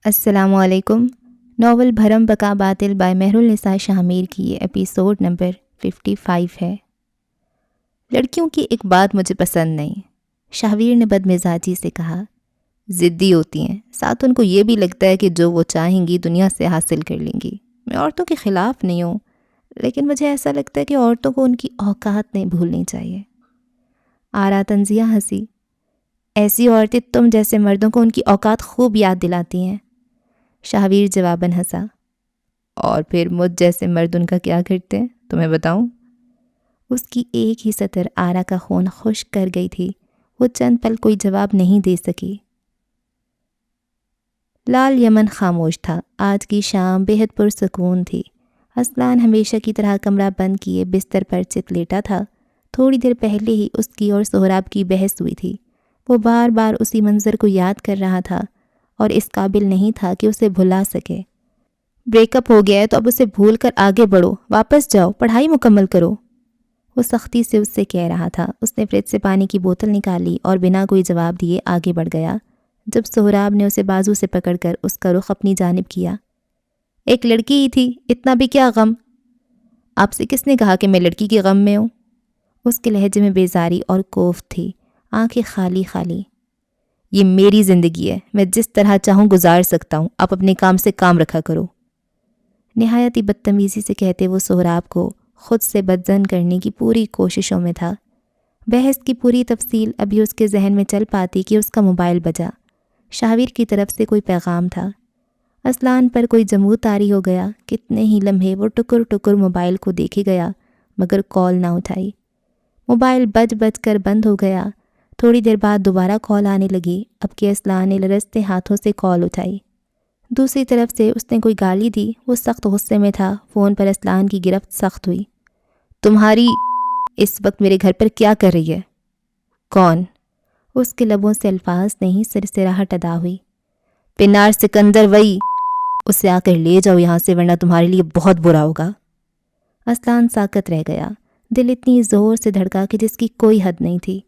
السلام علیکم۔ ناول بھرم بقا باطل بائی مہرالنساء شاہ میر کی یہ ایپیسوڈ نمبر 55 ہے۔ لڑکیوں کی ایک بات مجھے پسند نہیں، شاہویر نے بدمزاجی سے کہا۔ ضدی ہوتی ہیں، ساتھ ان کو یہ بھی لگتا ہے کہ جو وہ چاہیں گی دنیا سے حاصل کر لیں گی۔ میں عورتوں کے خلاف نہیں ہوں، لیکن مجھے ایسا لگتا ہے کہ عورتوں کو ان کی اوقات نہیں بھولنی چاہیے۔ آرا تنزیہ ہنسی۔ ایسی عورتیں تم جیسے مردوں کو ان کی اوقات خوب یاد دلاتی ہیں۔ شاہویر جواباً ہنسا۔ اور پھر مجھ جیسے مرد ان کا کیا کرتے ہیں تمہیں بتاؤں؟ اس کی ایک ہی سطر آرا کا خون خشک کر گئی تھی۔ وہ چند پل کوئی جواب نہیں دے سکی۔ لال یمن خاموش تھا۔ آج کی شام بے حد پرسکون تھی۔ اسلان ہمیشہ کی طرح کمرہ بند کیے بستر پر چت لیٹا تھا۔ تھوڑی دیر پہلے ہی اس کی اور سہراب کی بحث ہوئی تھی۔ وہ بار بار اسی منظر کو یاد کر رہا تھا اور اس قابل نہیں تھا کہ اسے بھلا سکے۔ بریک اپ ہو گیا ہے تو اب اسے بھول کر آگے بڑھو، واپس جاؤ، پڑھائی مکمل کرو، وہ سختی سے اس سے کہہ رہا تھا۔ اس نے فریج سے پانی کی بوتل نکالی اور بنا کوئی جواب دیے آگے بڑھ گیا۔ جب سہراب نے اسے بازو سے پکڑ کر اس کا رخ اپنی جانب کیا۔ ایک لڑکی ہی تھی، اتنا بھی کیا غم؟ آپ سے کس نے کہا کہ میں لڑکی کے غم میں ہوں؟ اس کے لہجے میں بیزاری اور کوفت تھی، آنکھیں خالی خالی۔ یہ میری زندگی ہے، میں جس طرح چاہوں گزار سکتا ہوں، آپ اپنے کام سے کام رکھا کرو۔ نہایت ہی بدتمیزی سے کہتے وہ سہراب کو خود سے بدظن کرنے کی پوری کوششوں میں تھا۔ بحث کی پوری تفصیل ابھی اس کے ذہن میں چل پاتی کہ اس کا موبائل بجا۔ شاہویر کی طرف سے کوئی پیغام تھا۔ اسلان پر کوئی جمود طاری ہو گیا۔ کتنے ہی لمحے وہ ٹکر ٹکر موبائل کو دیکھے گیا مگر کال نہ اٹھائی۔ موبائل بج بج کر بند ہو گیا۔ تھوڑی دیر بعد دوبارہ کال آنے لگی۔ اب کہ اسلان نے لرزتے ہاتھوں سے کال اٹھائی۔ دوسری طرف سے اس نے کوئی گالی دی۔ وہ سخت غصے میں تھا۔ فون پر اسلان کی گرفت سخت ہوئی۔ تمہاری اس وقت میرے گھر پر کیا کر رہی ہے؟ کون؟ اس کے لبوں سے الفاظ نہیں سرسراہٹ ادا ہوئی۔ پنار سکندر وئی، اسے آ کر لے جاؤ یہاں سے ورنہ تمہارے لیے بہت برا ہوگا۔ اسلان ساکت رہ گیا۔ دل اتنی زور سے دھڑکا کہ جس کی کوئی حد نہیں تھی۔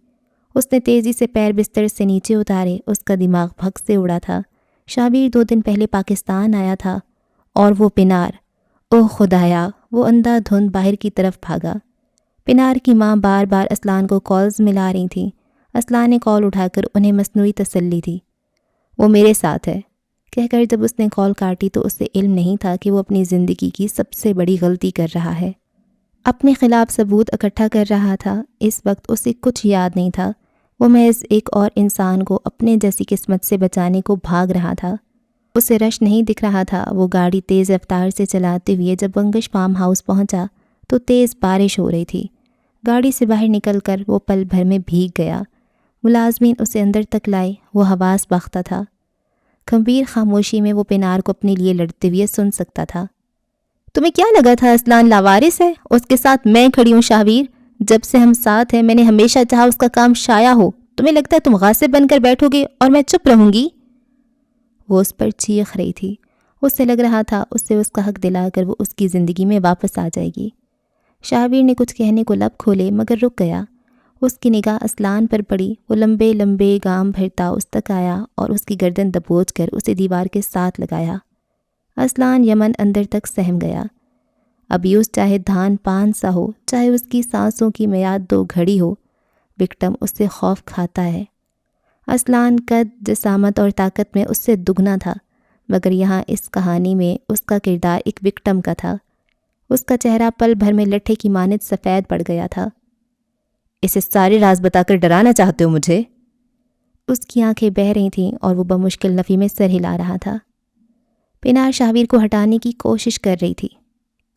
اس نے تیزی سے پیر بستر سے نیچے اتارے۔ اس کا دماغ بھگ سے اڑا تھا۔ شاہویر 2 دن پہلے پاکستان آیا تھا اور وہ پنار، اوہ خدایا! وہ اندھا دھند باہر کی طرف بھاگا۔ پنار کی ماں بار بار اسلان کو کالز ملا رہی تھیں۔ اسلان نے کال اٹھا کر انہیں مصنوعی تسلی دی۔ وہ میرے ساتھ ہے کہہ کر جب اس نے کال کاٹی تو اسے علم نہیں تھا کہ وہ اپنی زندگی کی سب سے بڑی غلطی کر رہا ہے۔ اپنے خلاف ثبوت اکٹھا کر رہا تھا۔ اس وقت اسے کچھ یاد نہیں تھا۔ وہ محض ایک اور انسان کو اپنے جیسی قسمت سے بچانے کو بھاگ رہا تھا۔ اسے رش نہیں دکھ رہا تھا۔ وہ گاڑی تیز رفتار سے چلاتے ہوئے جب بنگش فارم ہاؤس پہنچا تو تیز بارش ہو رہی تھی۔ گاڑی سے باہر نکل کر وہ پل بھر میں بھیگ گیا۔ ملازمین اسے اندر تک لائے۔ وہ حواس باختہ تھا۔ گھمبیر خاموشی میں وہ پنار کو اپنے لیے لڑتے ہوئے سن سکتا تھا۔ تمہیں کیا لگا تھا اسلان لاوارث ہے؟ اس کے ساتھ میں کھڑی ہوں شاہویر۔ جب سے ہم ساتھ ہیں میں نے ہمیشہ چاہا اس کا کام شائع ہو۔ تمہیں لگتا ہے تم غاصب بن کر بیٹھو گے اور میں چپ رہوں گی؟ وہ اس پر چیخ رہی تھی۔ اسے لگ رہا تھا اسے اس کا حق دلا کر وہ اس کی زندگی میں واپس آ جائے گی۔ شاہویر نے کچھ کہنے کو لب کھولے مگر رک گیا۔ اس کی نگاہ اسلان پر پڑی۔ وہ لمبے لمبے گام بھرتا اس تک آیا اور اس کی گردن دبوچ کر اسے دیوار کے ساتھ لگایا۔ اسلان یمن اندر تک سہم گیا۔ ابیوس چاہے دھان پان سا ہو، چاہے اس کی سانسوں کی میعاد 2 گھڑی ہو، وکٹم اس سے خوف کھاتا ہے۔ اسلان قد، جسامت اور طاقت میں اس سے دگنا تھا، مگر یہاں اس کہانی میں اس کا کردار ایک وکٹم کا تھا۔ اس کا چہرہ پل بھر میں لٹھے کی مانند سفید پڑ گیا تھا۔ اسے سارے راز بتا کر ڈرانا چاہتے ہو مجھے؟ اس کی آنکھیں بہہ رہی تھیں اور وہ بمشکل نفی میں سر ہلا رہا تھا۔ پنار شاہویر کو ہٹانے کی کوشش کر رہی تھی۔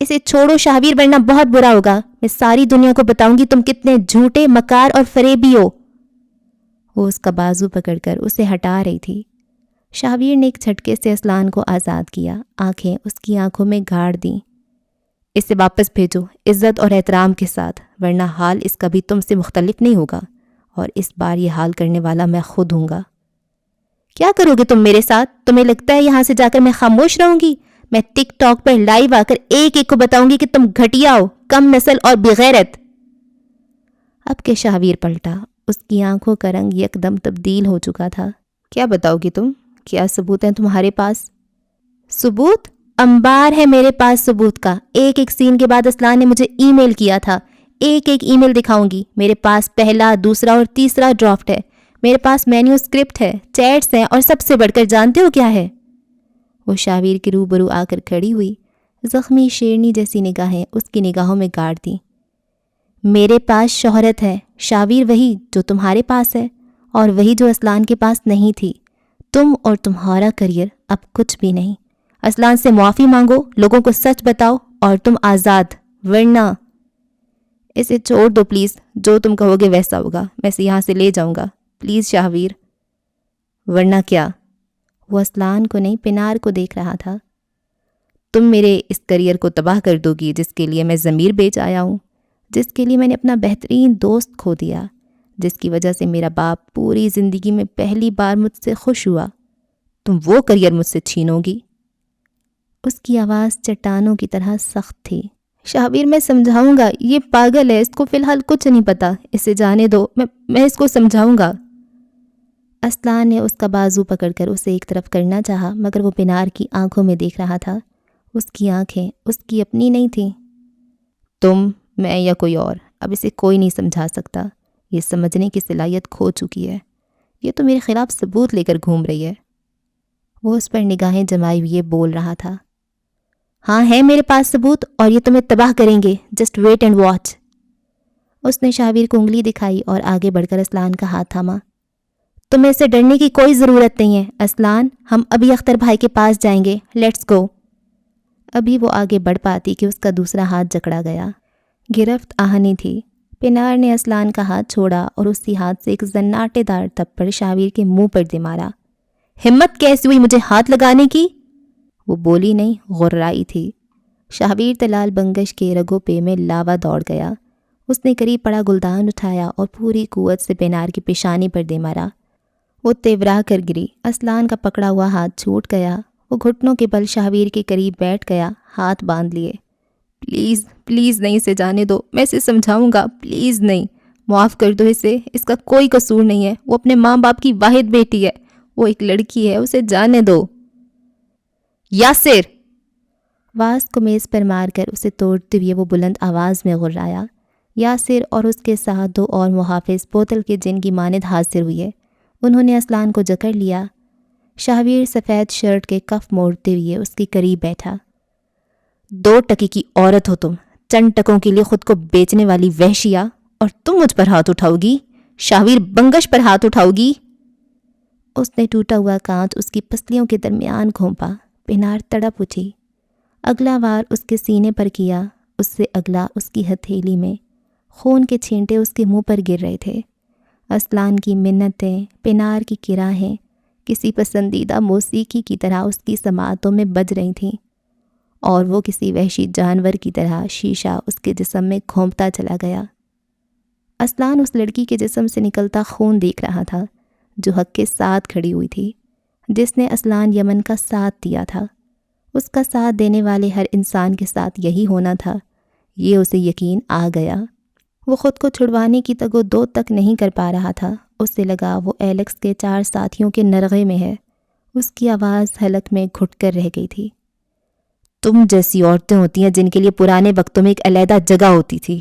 اسے چھوڑو شاہویر ورنہ بہت برا ہوگا۔ میں ساری دنیا کو بتاؤں گی تم کتنے جھوٹے، مکار اور فریبی ہو۔ وہ اس کا بازو پکڑ کر اسے ہٹا رہی تھی۔ شاہویر نے ایک جھٹکے سے اسلان کو آزاد کیا۔ آنکھیں اس کی آنکھوں میں گاڑ دیں۔ اسے واپس بھیجو عزت اور احترام کے ساتھ، ورنہ حال اس کا بھی تم سے مختلف نہیں ہوگا، اور اس بار یہ حال کرنے والا میں خود ہوں گا۔ کیا کرو گے تم میرے ساتھ؟ تمہیں لگتا ہے یہاں سے جا کر میں خاموش رہوں گی؟ میں ٹک ٹاک پر لائیو آ کر ایک ایک کو بتاؤں گی کہ تم گھٹیا ہو، کم نسل اور بغیرت۔ اب کہ شاہویر پلٹا، اس کی آنکھوں کا رنگ یکدم تبدیل ہو چکا تھا۔ کیا بتاؤ گی تم؟ کیا ثبوت ہیں تمہارے پاس؟ ثبوت؟ انبار ہے میرے پاس ثبوت کا. ایک ایک سین کے بعد اسلان نے مجھے ای میل کیا تھا. ایک ایک ای میل دکھاؤں گی. میرے پاس پہلا، دوسرا اور تیسرا ڈرافٹ ہے. میرے پاس مینیو اسکرپٹ ہے، چیٹس ہیں، اور سب سے بڑھ کر جانتے ہو کیا ہے؟ وہ شاویر کے روبرو آ کر کھڑی ہوئی. زخمی شیرنی جیسی نگاہیں اس کی نگاہوں میں گاڑ دیں. میرے پاس شہرت ہے شاویر، وہی جو تمہارے پاس ہے، اور وہی جو اسلان کے پاس نہیں تھی. تم اور تمہارا کریئر اب کچھ بھی نہیں. اسلان سے معافی مانگو، لوگوں کو سچ بتاؤ، اور تم آزاد. ورنہ اسے چھوڑ دو پلیز. جو تم کہو گے ویسا ہوگا. میں اسے یہاں سے لے جاؤں گا پلیز شاویر. ورنہ کیا؟ وہ اسلان کو نہیں پنار کو دیکھ رہا تھا. تم میرے اس کریئر کو تباہ کر دو گی جس کے لیے میں ضمیر بیچ آیا ہوں، جس کے لیے میں نے اپنا بہترین دوست کھو دیا، جس کی وجہ سے میرا باپ پوری زندگی میں پہلی بار مجھ سے خوش ہوا. تم وہ کریئر مجھ سے چھینو گی؟ اس کی آواز چٹانوں کی طرح سخت تھی. شاویر میں سمجھاؤں گا، یہ پاگل ہے، اس کو فی الحال کچھ نہیں پتا، اسے جانے دو، میں اس کو سمجھاؤں گا. اسلان نے اس کا بازو پکڑ کر اسے ایک طرف کرنا چاہا، مگر وہ پنار کی آنکھوں میں دیکھ رہا تھا. اس کی آنکھیں اس کی اپنی نہیں تھیں. تم، میں یا کوئی اور، اب اسے کوئی نہیں سمجھا سکتا. یہ سمجھنے کی صلاحیت کھو چکی ہے. یہ تو میرے خلاف ثبوت لے کر گھوم رہی ہے. وہ اس پر نگاہیں جمائے ہوئے بول رہا تھا. ہاں ہے میرے پاس ثبوت، اور یہ تمہیں تباہ کریں گے. Just wait and watch. اس نے شاویر کو انگلی دکھائی اور آگے بڑھ کر اسلان کا ہاتھ تھاما. تمہیں اسے ڈرنے کی کوئی ضرورت نہیں ہے اسلان. ہم ابھی اختر بھائی کے پاس جائیں گے. Let's go. ابھی وہ آگے بڑھ پاتی کہ اس کا دوسرا ہاتھ جکڑا گیا. گرفت آہنی تھی. پنار نے اسلان کا ہاتھ چھوڑا اور اسی ہاتھ سے ایک زناٹے دار تھپڑ شاویر کے منہ پر دے مارا. ہمت کیسی ہوئی مجھے ہاتھ لگانے کی؟ وہ بولی نہیں، غرائی تھی. شاویر تلال بنگش کے رگوں پہ میں لاوا دوڑ گیا. اس نے قریب پڑا گلدان اٹھایا اور پوری قوت سے پنار کی پیشانی پر دے مارا. وہ تیورا کر گری. اسلان کا پکڑا ہوا ہاتھ چھوٹ گیا. وہ گھٹنوں کے بل شاویر کے قریب بیٹھ گیا، ہاتھ باندھ لیے. پلیز پلیز نہیں، اسے جانے دو، میں اسے سمجھاؤں گا. پلیز نہیں، معاف کر دو اسے. اس کا کوئی قصور نہیں ہے. وہ اپنے ماں باپ کی واحد بیٹی ہے. وہ ایک لڑکی ہے، اسے جانے دو. یاسر! واز کو میز پر مار کر اسے توڑتے ہوئے وہ بلند آواز میں غرایا. یاسر اور اس کے ساتھ دو اور محافظ بوتل کے جن کی مانند حاضر ہوئے. انہوں نے اسلان کو جکڑ لیا. شاویر سفید شرٹ کے کف موڑتے ہوئے اس کے قریب بیٹھا. 2 ٹکے کی عورت ہو تم، چند ٹکوں کے لیے خود کو بیچنے والی وحشیہ، اور تم مجھ پر ہاتھ اٹھاؤ گی؟ شاویر بنگش پر ہاتھ اٹھاؤ گی؟ اس نے ٹوٹا ہوا کانچ اس کی پسلیوں کے درمیان گھونپا. پنار تڑپ اٹھی. اگلا وار اس کے سینے پر کیا، اس سے اگلا اس کی ہتھیلی میں. خون کے چھینٹے اس کے منہ پر گر رہے تھے. اسلان کی منتیں، پنار کی کراہیں کسی پسندیدہ موسیقی کی طرح اس کی سماعتوں میں بج رہی تھیں، اور وہ کسی وحشی جانور کی طرح شیشہ اس کے جسم میں گھونپتا چلا گیا. اسلان اس لڑکی کے جسم سے نکلتا خون دیکھ رہا تھا جو حق کے ساتھ کھڑی ہوئی تھی، جس نے اسلان یمن کا ساتھ دیا تھا. اس کا ساتھ دینے والے ہر انسان کے ساتھ یہی ہونا تھا. یہ اسے یقین آ گیا. وہ خود کو چھڑوانے کی تگ و دو تک نہیں کر پا رہا تھا. اس سے لگا وہ ایلکس کے 4 ساتھیوں کے نرغے میں ہے. اس کی آواز حلق میں گھٹ کر رہ گئی تھی. تم جیسی عورتیں ہوتی ہیں جن کے لیے پرانے وقتوں میں ایک علیحدہ جگہ ہوتی تھی.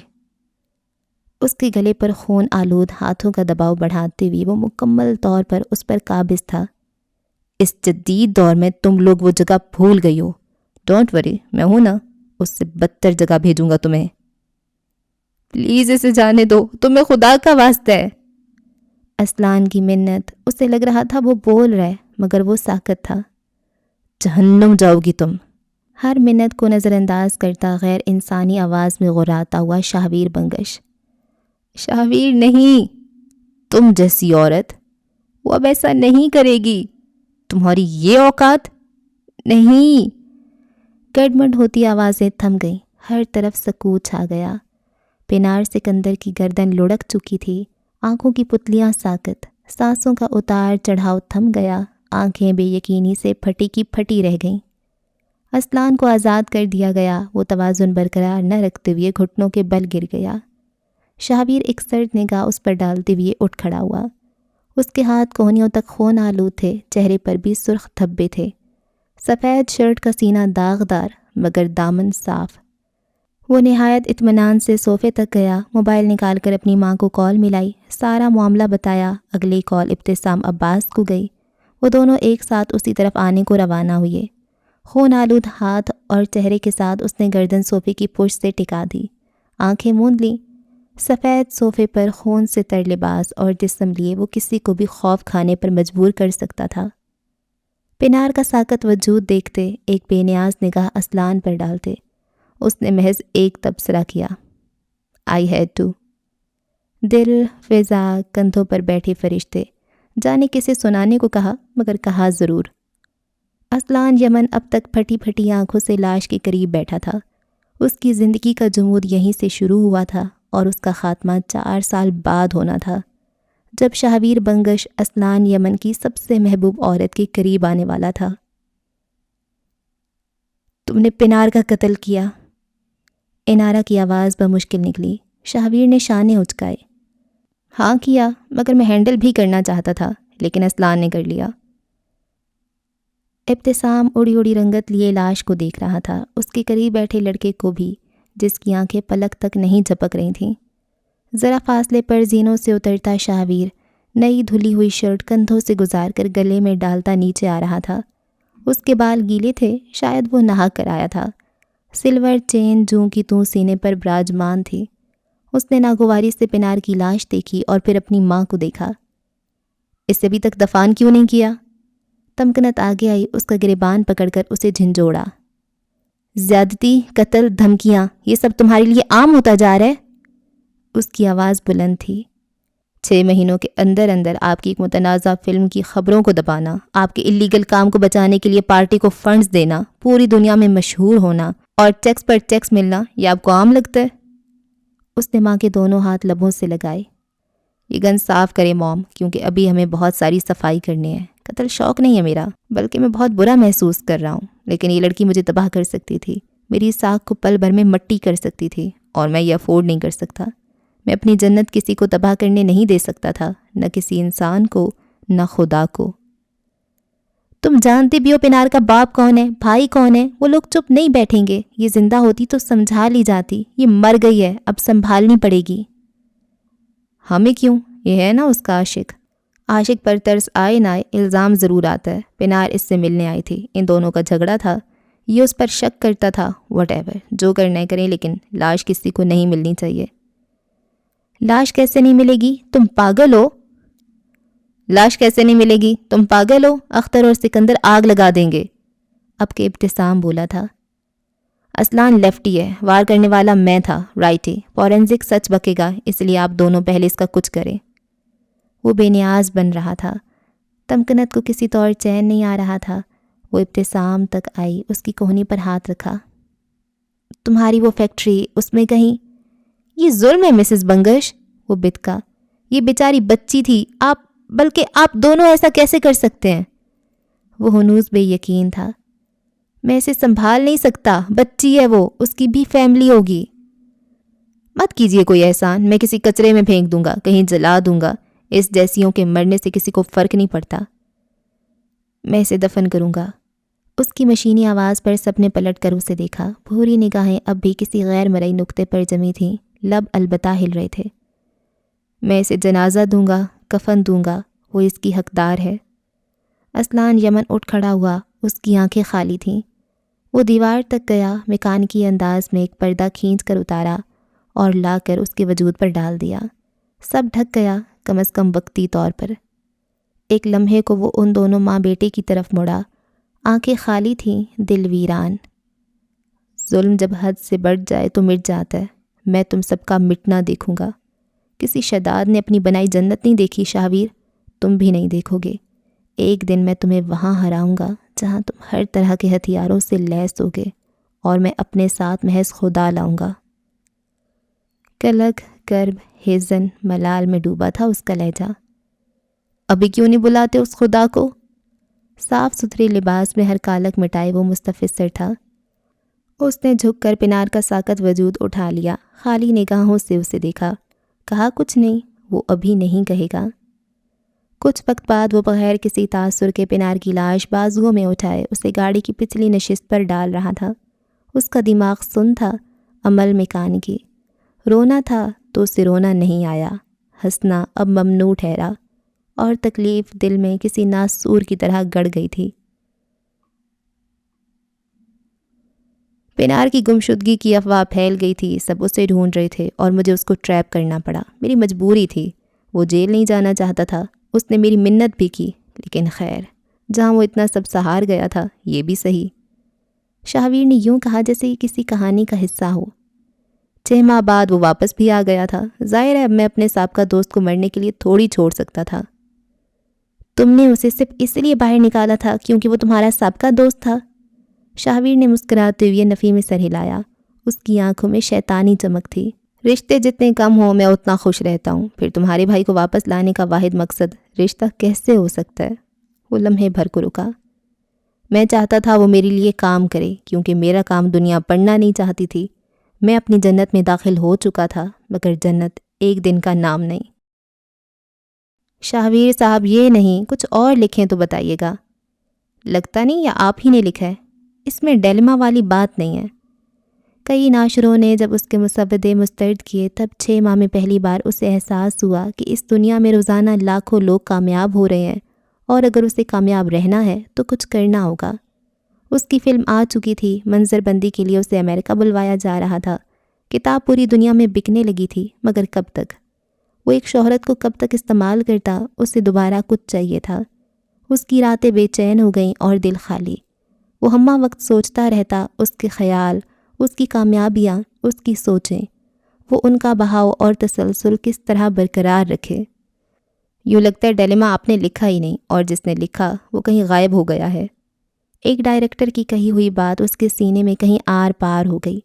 اس کے گلے پر خون آلود ہاتھوں کا دباؤ بڑھاتے ہوئے وہ مکمل طور پر اس پر قابض تھا. اس جدید دور میں تم لوگ وہ جگہ بھول گئی ہو. ڈونٹ وری، میں ہوں نا، اس سے بدتر جگہ بھیجوں گا تمہیں. پلیز اسے جانے دو، تمہیں خدا کا واسطہ ہے. اسلان کی منت. اسے لگ رہا تھا وہ بول رہا ہے، مگر وہ ساکت تھا. جہنم جاؤ گی تم. ہر منت کو نظر انداز کرتا غیر انسانی آواز میں غراتا ہوا شاویر بنگش. شاویر نہیں، تم جیسی عورت وہ اب ایسا نہیں کرے گی. تمہاری یہ اوقات نہیں. گڑمڑ ہوتی آوازیں تھم گئیں. ہر طرف سکوت چھا گیا. پنار سکندر کی گردن لڑک چکی تھی. آنکھوں کی پتلیاں ساکت. سانسوں کا اتار چڑھاؤ تھم گیا. آنکھیں بے یقینی سے پھٹی کی پھٹی رہ گئیں. اسلان کو آزاد کر دیا گیا. وہ توازن برقرار نہ رکھتے ہوئے گھٹنوں کے بل گر گیا. شاویر ایک سرد نگاہ اس پر ڈالتے ہوئے اٹھ کھڑا ہوا. اس کے ہاتھ کوہنیوں تک خون آلود تھے، چہرے پر بھی سرخ دھبے تھے، سفید شرٹ کا سینہ داغدار مگر دامن صاف۔ وہ نہایت اطمینان سے صوفے تک گیا، موبائل نکال کر اپنی ماں کو کال ملائی، سارا معاملہ بتایا۔ اگلی کال ابتسام عباس کو گئی، وہ دونوں ایک ساتھ اسی طرف آنے کو روانہ ہوئے۔ خون آلود ہاتھ اور چہرے کے ساتھ اس نے گردن صوفے کی پشت سے ٹکا دی، آنکھیں موند لیں۔ سفید صوفے پر خون سے تر لباس اور جسم لیے وہ کسی کو بھی خوف کھانے پر مجبور کر سکتا تھا۔ پنار کا ساکت وجود دیکھتے، ایک بے نیاز نگاہ اسلان پر ڈالتے، اس نے محض ایک تبصرہ کیا، آئی ہیڈ ٹو۔ دل، فضا، کندھوں پر بیٹھے فرشتے، جانے کسے سنانے کو کہا مگر کہا ضرور۔ اسلان یمن اب تک پھٹی پھٹی آنکھوں سے لاش کے قریب بیٹھا تھا۔ اس کی زندگی کا جمود یہیں سے شروع ہوا تھا اور اس کا خاتمہ 4 سال بعد ہونا تھا، جب شاہویر بنگش اسلان یمن کی سب سے محبوب عورت کے قریب آنے والا تھا۔ تم نے پنار کا قتل کیا؟ انارہ کی آواز بمشکل نکلی۔ شاہویر نے شانے اچکائے۔ ہاں کیا، مگر میں ہینڈل بھی کرنا چاہتا تھا، لیکن اسلان نے کر لیا۔ ابتسام اڑی اڑی رنگت لیے لاش کو دیکھ رہا تھا، اس کے قریب بیٹھے لڑکے کو بھی، جس کی آنکھیں پلک تک نہیں جھپک رہی تھیں۔ ذرا فاصلے پر زینوں سے اترتا شاہویر نئی دھلی ہوئی شرٹ کندھوں سے گزار کر گلے میں ڈالتا نیچے آ رہا تھا۔ اس کے بال گیلے تھے، شاید وہ نہا کر آیا تھا۔ سلور چین جوں کی توں سینے پر براجمان تھی۔ اس نے ناگواری سے پنار کی لاش دیکھی اور پھر اپنی ماں کو دیکھا۔ اسے ابھی تک دفان کیوں نہیں کیا؟ تمکنت آگے آئی، اس کا گریبان پکڑ کر اسے جھنجھوڑا۔ زیادتی، قتل، دھمکیاں، یہ سب تمہارے لیے عام ہوتا جا رہا ہے؟ اس کی آواز بلند تھی۔ 6 مہینوں کے اندر اندر آپ کی ایک متنازع فلم کی خبروں کو دبانا، آپ کے الیگل کام کو بچانے کے لیے پارٹی کو فنڈز دینا، پوری دنیا میں مشہور ہونا اور ٹیکس پر ٹیکس ملنا، یہ آپ کو عام لگتا ہے؟ اس نے ماں کے دونوں ہاتھ لبوں سے لگائے۔ یہ گن صاف کرے موم، کیونکہ ابھی ہمیں بہت ساری صفائی کرنی ہے۔ قتل شوق نہیں ہے میرا، بلکہ میں بہت برا محسوس کر رہا ہوں، لیکن یہ لڑکی مجھے تباہ کر سکتی تھی، میری ساکھ کو پل بھر میں مٹی کر سکتی تھی، اور میں یہ افورڈ نہیں کر سکتا۔ میں اپنی جنت کسی کو تباہ کرنے نہیں دے سکتا تھا، نہ کسی انسان کو، نہ خدا کو۔ تم جانتے بھی ہو پنار کا باپ کون ہے، بھائی کون ہے؟ وہ لوگ چپ نہیں بیٹھیں گے۔ یہ زندہ ہوتی تو سمجھا لی جاتی، یہ مر گئی ہے، اب سنبھالنی پڑے گی۔ ہمیں کیوں؟ یہ ہے نا اس کا عاشق۔ عاشق پر ترس آئے نہ آئے، الزام ضرور آتا ہے۔ پنار اس سے ملنے آئی تھی، ان دونوں کا جھگڑا تھا، یہ اس پر شک کرتا تھا۔ وٹ ایور، جو کرنا کریں، لیکن لاش کسی کو نہیں ملنی چاہیے۔ لاش کیسے نہیں ملے گی؟ تم پاگل ہو؟ لاش کیسے نہیں ملے گی؟ تم پاگل ہو؟ اختر اور سکندر آگ لگا دیں گے۔ اب کہ ابتسام بولا تھا۔ اسلان لیفٹی ہے، وار کرنے والا میں تھا، رائٹی۔ فورینزک سچ بکے گا، اس لیے آپ دونوں پہلے اس کا کچھ کریں۔ وہ بے نیاز بن رہا تھا، تمکنت کو کسی طور چین نہیں آ رہا تھا۔ وہ ابتسام تک آئی، اس کی کوہنی پر ہاتھ رکھا۔ تمہاری وہ فیکٹری، اس میں کہیں؟ یہ ظلم ہے مسز بنگش، وہ بتکا۔ یہ بیچاری بچی تھی، بلکہ آپ دونوں ایسا کیسے کر سکتے ہیں؟ وہ ہنوز بے یقین تھا۔ میں اسے سنبھال نہیں سکتا، بچی ہے وہ، اس کی بھی فیملی ہوگی۔ مت کیجیے کوئی احسان، میں کسی کچرے میں پھینک دوں گا، کہیں جلا دوں گا، اس جیسیوں کے مرنے سے کسی کو فرق نہیں پڑتا۔ میں اسے دفن کروں گا۔ اس کی مشینی آواز پر سب نے پلٹ کر اسے دیکھا، بھوری نگاہیں اب بھی کسی غیر مرئی نقطے پر جمی تھیں، لب البتہ ہل رہے تھے۔ میں اسے جنازہ دوں گا، کفن دوں گا، وہ اس کی حقدار ہے۔ اسلان یمن اٹھ کھڑا ہوا، اس کی آنکھیں خالی تھیں۔ وہ دیوار تک گیا، میکانیکی انداز میں ایک پردہ کھینچ کر اتارا اور لا کر اس کے وجود پر ڈال دیا۔ سب ڈھک گیا، کم از کم وقتی طور پر۔ ایک لمحے کو وہ ان دونوں ماں بیٹے کی طرف مڑا، آنکھیں خالی تھیں، دل ویران۔ ظلم جب حد سے بڑھ جائے تو مٹ جاتا ہے، میں تم سب کا مٹنا دیکھوں گا۔ کسی شداد نے اپنی بنائی جنت نہیں دیکھی شاہویر، تم بھی نہیں دیکھو گے۔ ایک دن میں تمہیں وہاں ہراؤں گا جہاں تم ہر طرح کے ہتھیاروں سے لیس ہوگے، اور میں اپنے ساتھ محض خدا لاؤں گا۔ کلک، کرب، ہیزن، ملال میں ڈوبا تھا اس کا لہجہ۔ ابھی کیوں نہیں بلاتے اس خدا کو؟ صاف ستھرے لباس میں ہر کالک مٹائے وہ مستفسر تھا۔ اس نے جھک کر پنار کا ساکت وجود اٹھا لیا، خالی نگاہوں سے اسے دیکھا۔ کہا کچھ نہیں، وہ ابھی نہیں کہے گا۔ کچھ وقت بعد وہ بغیر کسی تاثر کے پنار کی لاش بازوؤں میں اٹھائے اسے گاڑی کی پچھلی نشست پر ڈال رہا تھا۔ اس کا دماغ سن تھا، عمل میکانیکی۔ رونا تھا تو اسے رونا نہیں آیا، ہنسنا اب ممنوع ٹھہرا، اور تکلیف دل میں کسی ناسور کی طرح گڑ گئی تھی۔ پنار کی گمشدگی کی افواہ پھیل گئی تھی، سب اسے ڈھونڈ رہے تھے اور مجھے اس کو ٹریپ کرنا پڑا۔ میری مجبوری تھی، وہ جیل نہیں جانا چاہتا تھا۔ اس نے میری منت بھی کی، لیکن خیر، جہاں وہ اتنا سب سہار گیا تھا، یہ بھی صحیح۔ شاہویر نے یوں کہا جیسے یہ کسی کہانی کا حصہ ہو۔ 6 ماہ بعد وہ واپس بھی آ گیا تھا۔ ظاہر ہے اب میں اپنے سابقہ دوست کو مرنے کے لیے تھوڑی چھوڑ سکتا تھا۔ تم نے اسے صرف اس لیے باہر نکالا تھا کیونکہ وہ تمہارا سابقہ دوست تھا؟ شاہویر نے مسکراتے ہوئے نفی میں سر ہلایا۔ اس کی آنکھوں میں شیطانی چمک تھی۔ رشتے جتنے کم ہوں میں اتنا خوش رہتا ہوں، پھر تمہارے بھائی کو واپس لانے کا واحد مقصد رشتہ کیسے ہو سکتا ہے؟ وہ لمحے بھر کو رکا۔ میں چاہتا تھا وہ میرے لیے کام کرے، کیونکہ میرا کام دنیا پڑھنا نہیں چاہتی تھی۔ میں اپنی جنت میں داخل ہو چکا تھا، مگر جنت ایک دن کا نام نہیں۔ شاہویر صاحب یہ نہیں، کچھ اور لکھیں تو بتائیے گا۔ لگتا نہیں یا آپ ہی نے لکھا ہے؟ اس میں ڈیلما والی بات نہیں ہے۔ کئی ناشروں نے جب اس کے مسودے مسترد کیے تب 6 ماہ میں پہلی بار اسے احساس ہوا کہ اس دنیا میں روزانہ لاکھوں لوگ کامیاب ہو رہے ہیں، اور اگر اسے کامیاب رہنا ہے تو کچھ کرنا ہوگا۔ اس کی فلم آ چکی تھی، منظر بندی کے لیے اسے امریکہ بلوایا جا رہا تھا، کتاب پوری دنیا میں بکنے لگی تھی، مگر کب تک؟ وہ ایک شہرت کو کب تک استعمال کرتا؟ اسے دوبارہ کچھ چاہیے تھا۔ اس کی راتیں بے چین ہو گئیں اور دل خالی۔ وہ ہمہ وقت سوچتا رہتا، اس کے خیال، اس کی کامیابیاں، اس کی سوچیں، وہ ان کا بہاؤ اور تسلسل کس طرح برقرار رکھے۔ یوں لگتا ہے ڈیلیما آپ نے لکھا ہی نہیں، اور جس نے لکھا وہ کہیں غائب ہو گیا ہے۔ ایک ڈائریکٹر کی کہی ہوئی بات اس کے سینے میں کہیں آر پار ہو گئی۔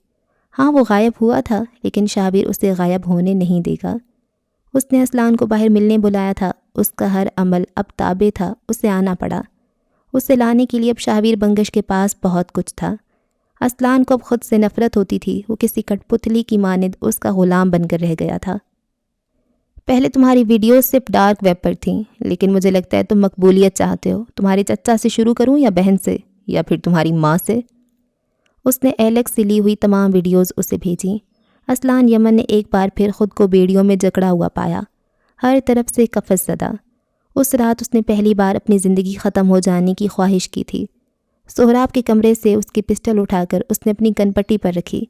ہاں وہ غائب ہوا تھا، لیکن شاہویر اسے غائب ہونے نہیں دے گا۔ اس نے اسلان کو باہر ملنے بلایا تھا، اس کا ہر عمل اب تابع تھا، اسے آنا پڑا۔ اسے لانے کے لیے اب شاہویر بنگش کے پاس بہت کچھ تھا۔ اسلان کو اب خود سے نفرت ہوتی تھی، وہ کسی کٹ پتلی کی مانند اس کا غلام بن کر رہ گیا تھا۔ پہلے تمہاری ویڈیوز صرف ڈارک ویب پر تھیں، لیکن مجھے لگتا ہے تم مقبولیت چاہتے ہو۔ تمہارے چچا سے شروع کروں یا بہن سے، یا پھر تمہاری ماں سے؟ اس نے ایلیکس سے لی ہوئی تمام ویڈیوز اسے بھیجیں۔ اسلان یمن نے ایک بار پھر خود کو بیڑیوں میں جکڑا ہوا پایا، ہر طرف سے قفس زدہ۔ اس رات اس نے پہلی بار اپنی زندگی ختم ہو جانے کی خواہش کی تھی۔ سہراب کے کمرے سے اس کی پسٹل اٹھا کر اس نے اپنی کن پٹی پر رکھی۔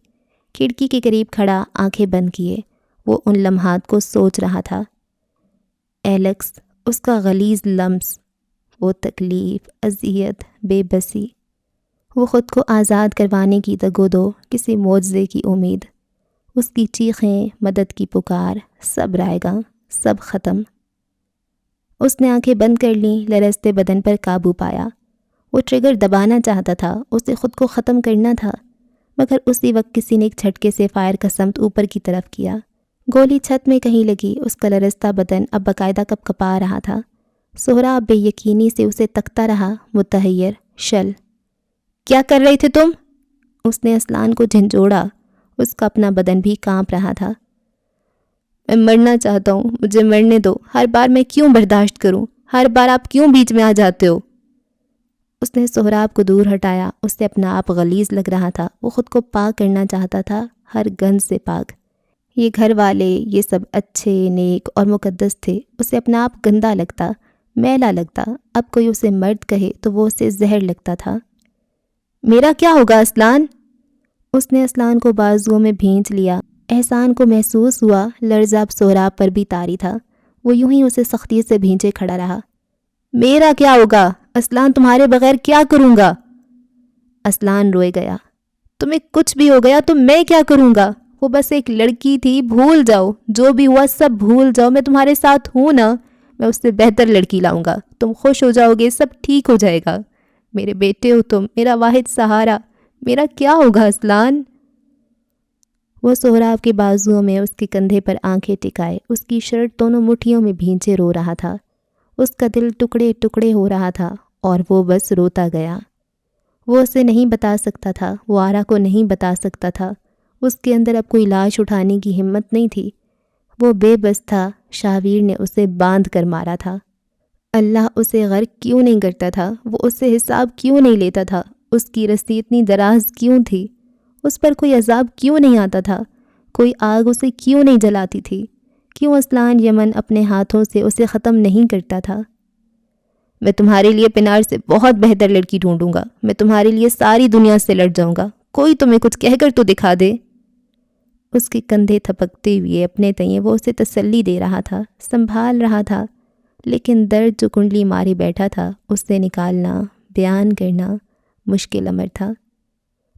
کھڑکی کے قریب کھڑا، آنکھیں بند کیے، وہ ان لمحات کو سوچ رہا تھا۔ ایلیکس، اس کا غلیظ لمس، وہ تکلیف، اذیت، بے بسی، وہ خود کو آزاد کروانے کی دگودو، کسی معجزے کی امید، اس کی چیخیں، مدد کی پکار، سب رائے گاں، سب ختم۔ اس نے آنکھیں بند کر لیں، لرزتے بدن پر قابو پایا۔ وہ ٹریگر دبانا چاہتا تھا، اسے خود کو ختم کرنا تھا، مگر اسی وقت کسی نے ایک جھٹکے سے فائر کا سمت اوپر کی طرف کیا۔ گولی چھت میں کہیں لگی، اس کا لرزتا بدن اب باقاعدہ کپ کپا رہا تھا۔ سہراب بے یقینی سے اسے تکتا رہا، متحیر، شل۔ کیا کر رہے تھے تم؟ اس نے اسلان کو جھنجھوڑا، اس کا اپنا بدن بھی کانپ رہا تھا۔ میں مرنا چاہتا ہوں، مجھے مرنے دو، ہر بار میں کیوں برداشت کروں؟ ہر بار آپ کیوں بیچ میں آ جاتے ہو؟ اس نے سہراب کو دور ہٹایا، اس سے اپنا آپ غلیظ لگ رہا تھا، وہ خود کو پاک کرنا چاہتا تھا، ہر گند سے پاک۔ یہ گھر والے، یہ سب اچھے، نیک اور مقدس تھے، اسے اپنا آپ گندا لگتا، میلا لگتا۔ اب کوئی اسے مرد کہے تو وہ اسے زہر لگتا تھا۔ میرا کیا ہوگا اسلان؟ اس نے اسلان کو بازوؤں میں بھینچ لیا۔ احسان کو محسوس ہوا لرزہ اب سہراب پر بھی طاری تھا، وہ یوں ہی اسے سختی سے بھینچے کھڑا رہا۔ میرا کیا ہوگا اسلان، تمہارے بغیر کیا کروں گا؟ اسلان روئے گیا۔ تمہیں کچھ بھی ہو گیا تو میں کیا کروں گا؟ وہ بس ایک لڑکی تھی، بھول جاؤ، جو بھی ہوا سب بھول جاؤ، میں تمہارے ساتھ ہوں نا، میں اس سے بہتر لڑکی لاؤں گا، تم خوش ہو جاؤ گے، سب ٹھیک ہو جائے گا، میرے بیٹے ہو تم، میرا واحد سہارا، میرا کیا ہوگا اسلان؟ وہ سہراب کے بازوؤں میں اس کے کندھے پر آنکھیں ٹکائے، اس کی شرٹ دونوں مٹھیوں میں بھینچے رو رہا تھا، اس کا دل ٹکڑے ٹکڑے ہو رہا تھا، اور وہ بس روتا گیا۔ وہ اسے نہیں بتا سکتا تھا، وہ آرا کو نہیں بتا سکتا تھا، اس کے اندر اب کوئی لاش اٹھانے کی ہمت نہیں تھی، وہ بے بس تھا، شاہویر نے اسے باندھ کر مارا تھا۔ اللہ اسے غرق کیوں نہیں کرتا تھا؟ وہ اس سے حساب کیوں نہیں لیتا تھا؟ اس کی رسی اتنی دراز کیوں تھی؟ اس پر کوئی عذاب کیوں نہیں آتا تھا؟ کوئی آگ اسے کیوں نہیں جلاتی تھی؟ کیوں اسلان یمن اپنے ہاتھوں سے اسے ختم نہیں کرتا تھا؟ میں تمہارے لیے پنار سے بہت بہتر لڑکی ڈھونڈوں گا، میں تمہارے لیے ساری دنیا سے لڑ جاؤں گا، کوئی تمہیں کچھ کہہ کر تو دکھا دے۔ اس کے کندھے تھپکتے ہوئے اپنے تئیں وہ اسے تسلی دے رہا تھا، سنبھال رہا تھا، لیکن درد جو کنڈلی مارے بیٹھا تھا اس سے نکالنا، بیان کرنا مشکل امر تھا۔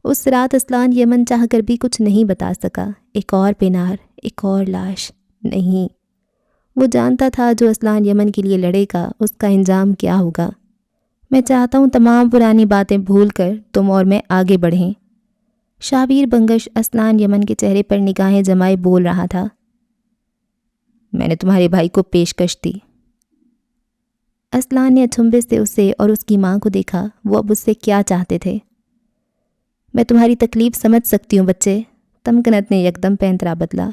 اس رات اسلان یمن چاہ کر بھی کچھ نہیں بتا سکا۔ ایک اور پنار، ایک اور لاش، نہیں۔ وہ جانتا تھا جو اسلان یمن کے لیے لڑے گا اس کا انجام کیا ہوگا۔ میں چاہتا ہوں تمام پرانی باتیں بھول کر تم اور میں آگے بڑھیں۔ شابیر بنگش اسلان یمن کے چہرے پر نگاہیں جمائے بول رہا تھا۔ میں نے تمہارے بھائی کو پیشکش دی۔ اسلان نے اچھمبے سے اسے اور اس کی ماں کو دیکھا۔ وہ اب اس سے کیا چاہتے تھے؟ میں تمہاری تکلیف سمجھ سکتی ہوں بچے، تمکنت نے یکدم پینترا بدلا۔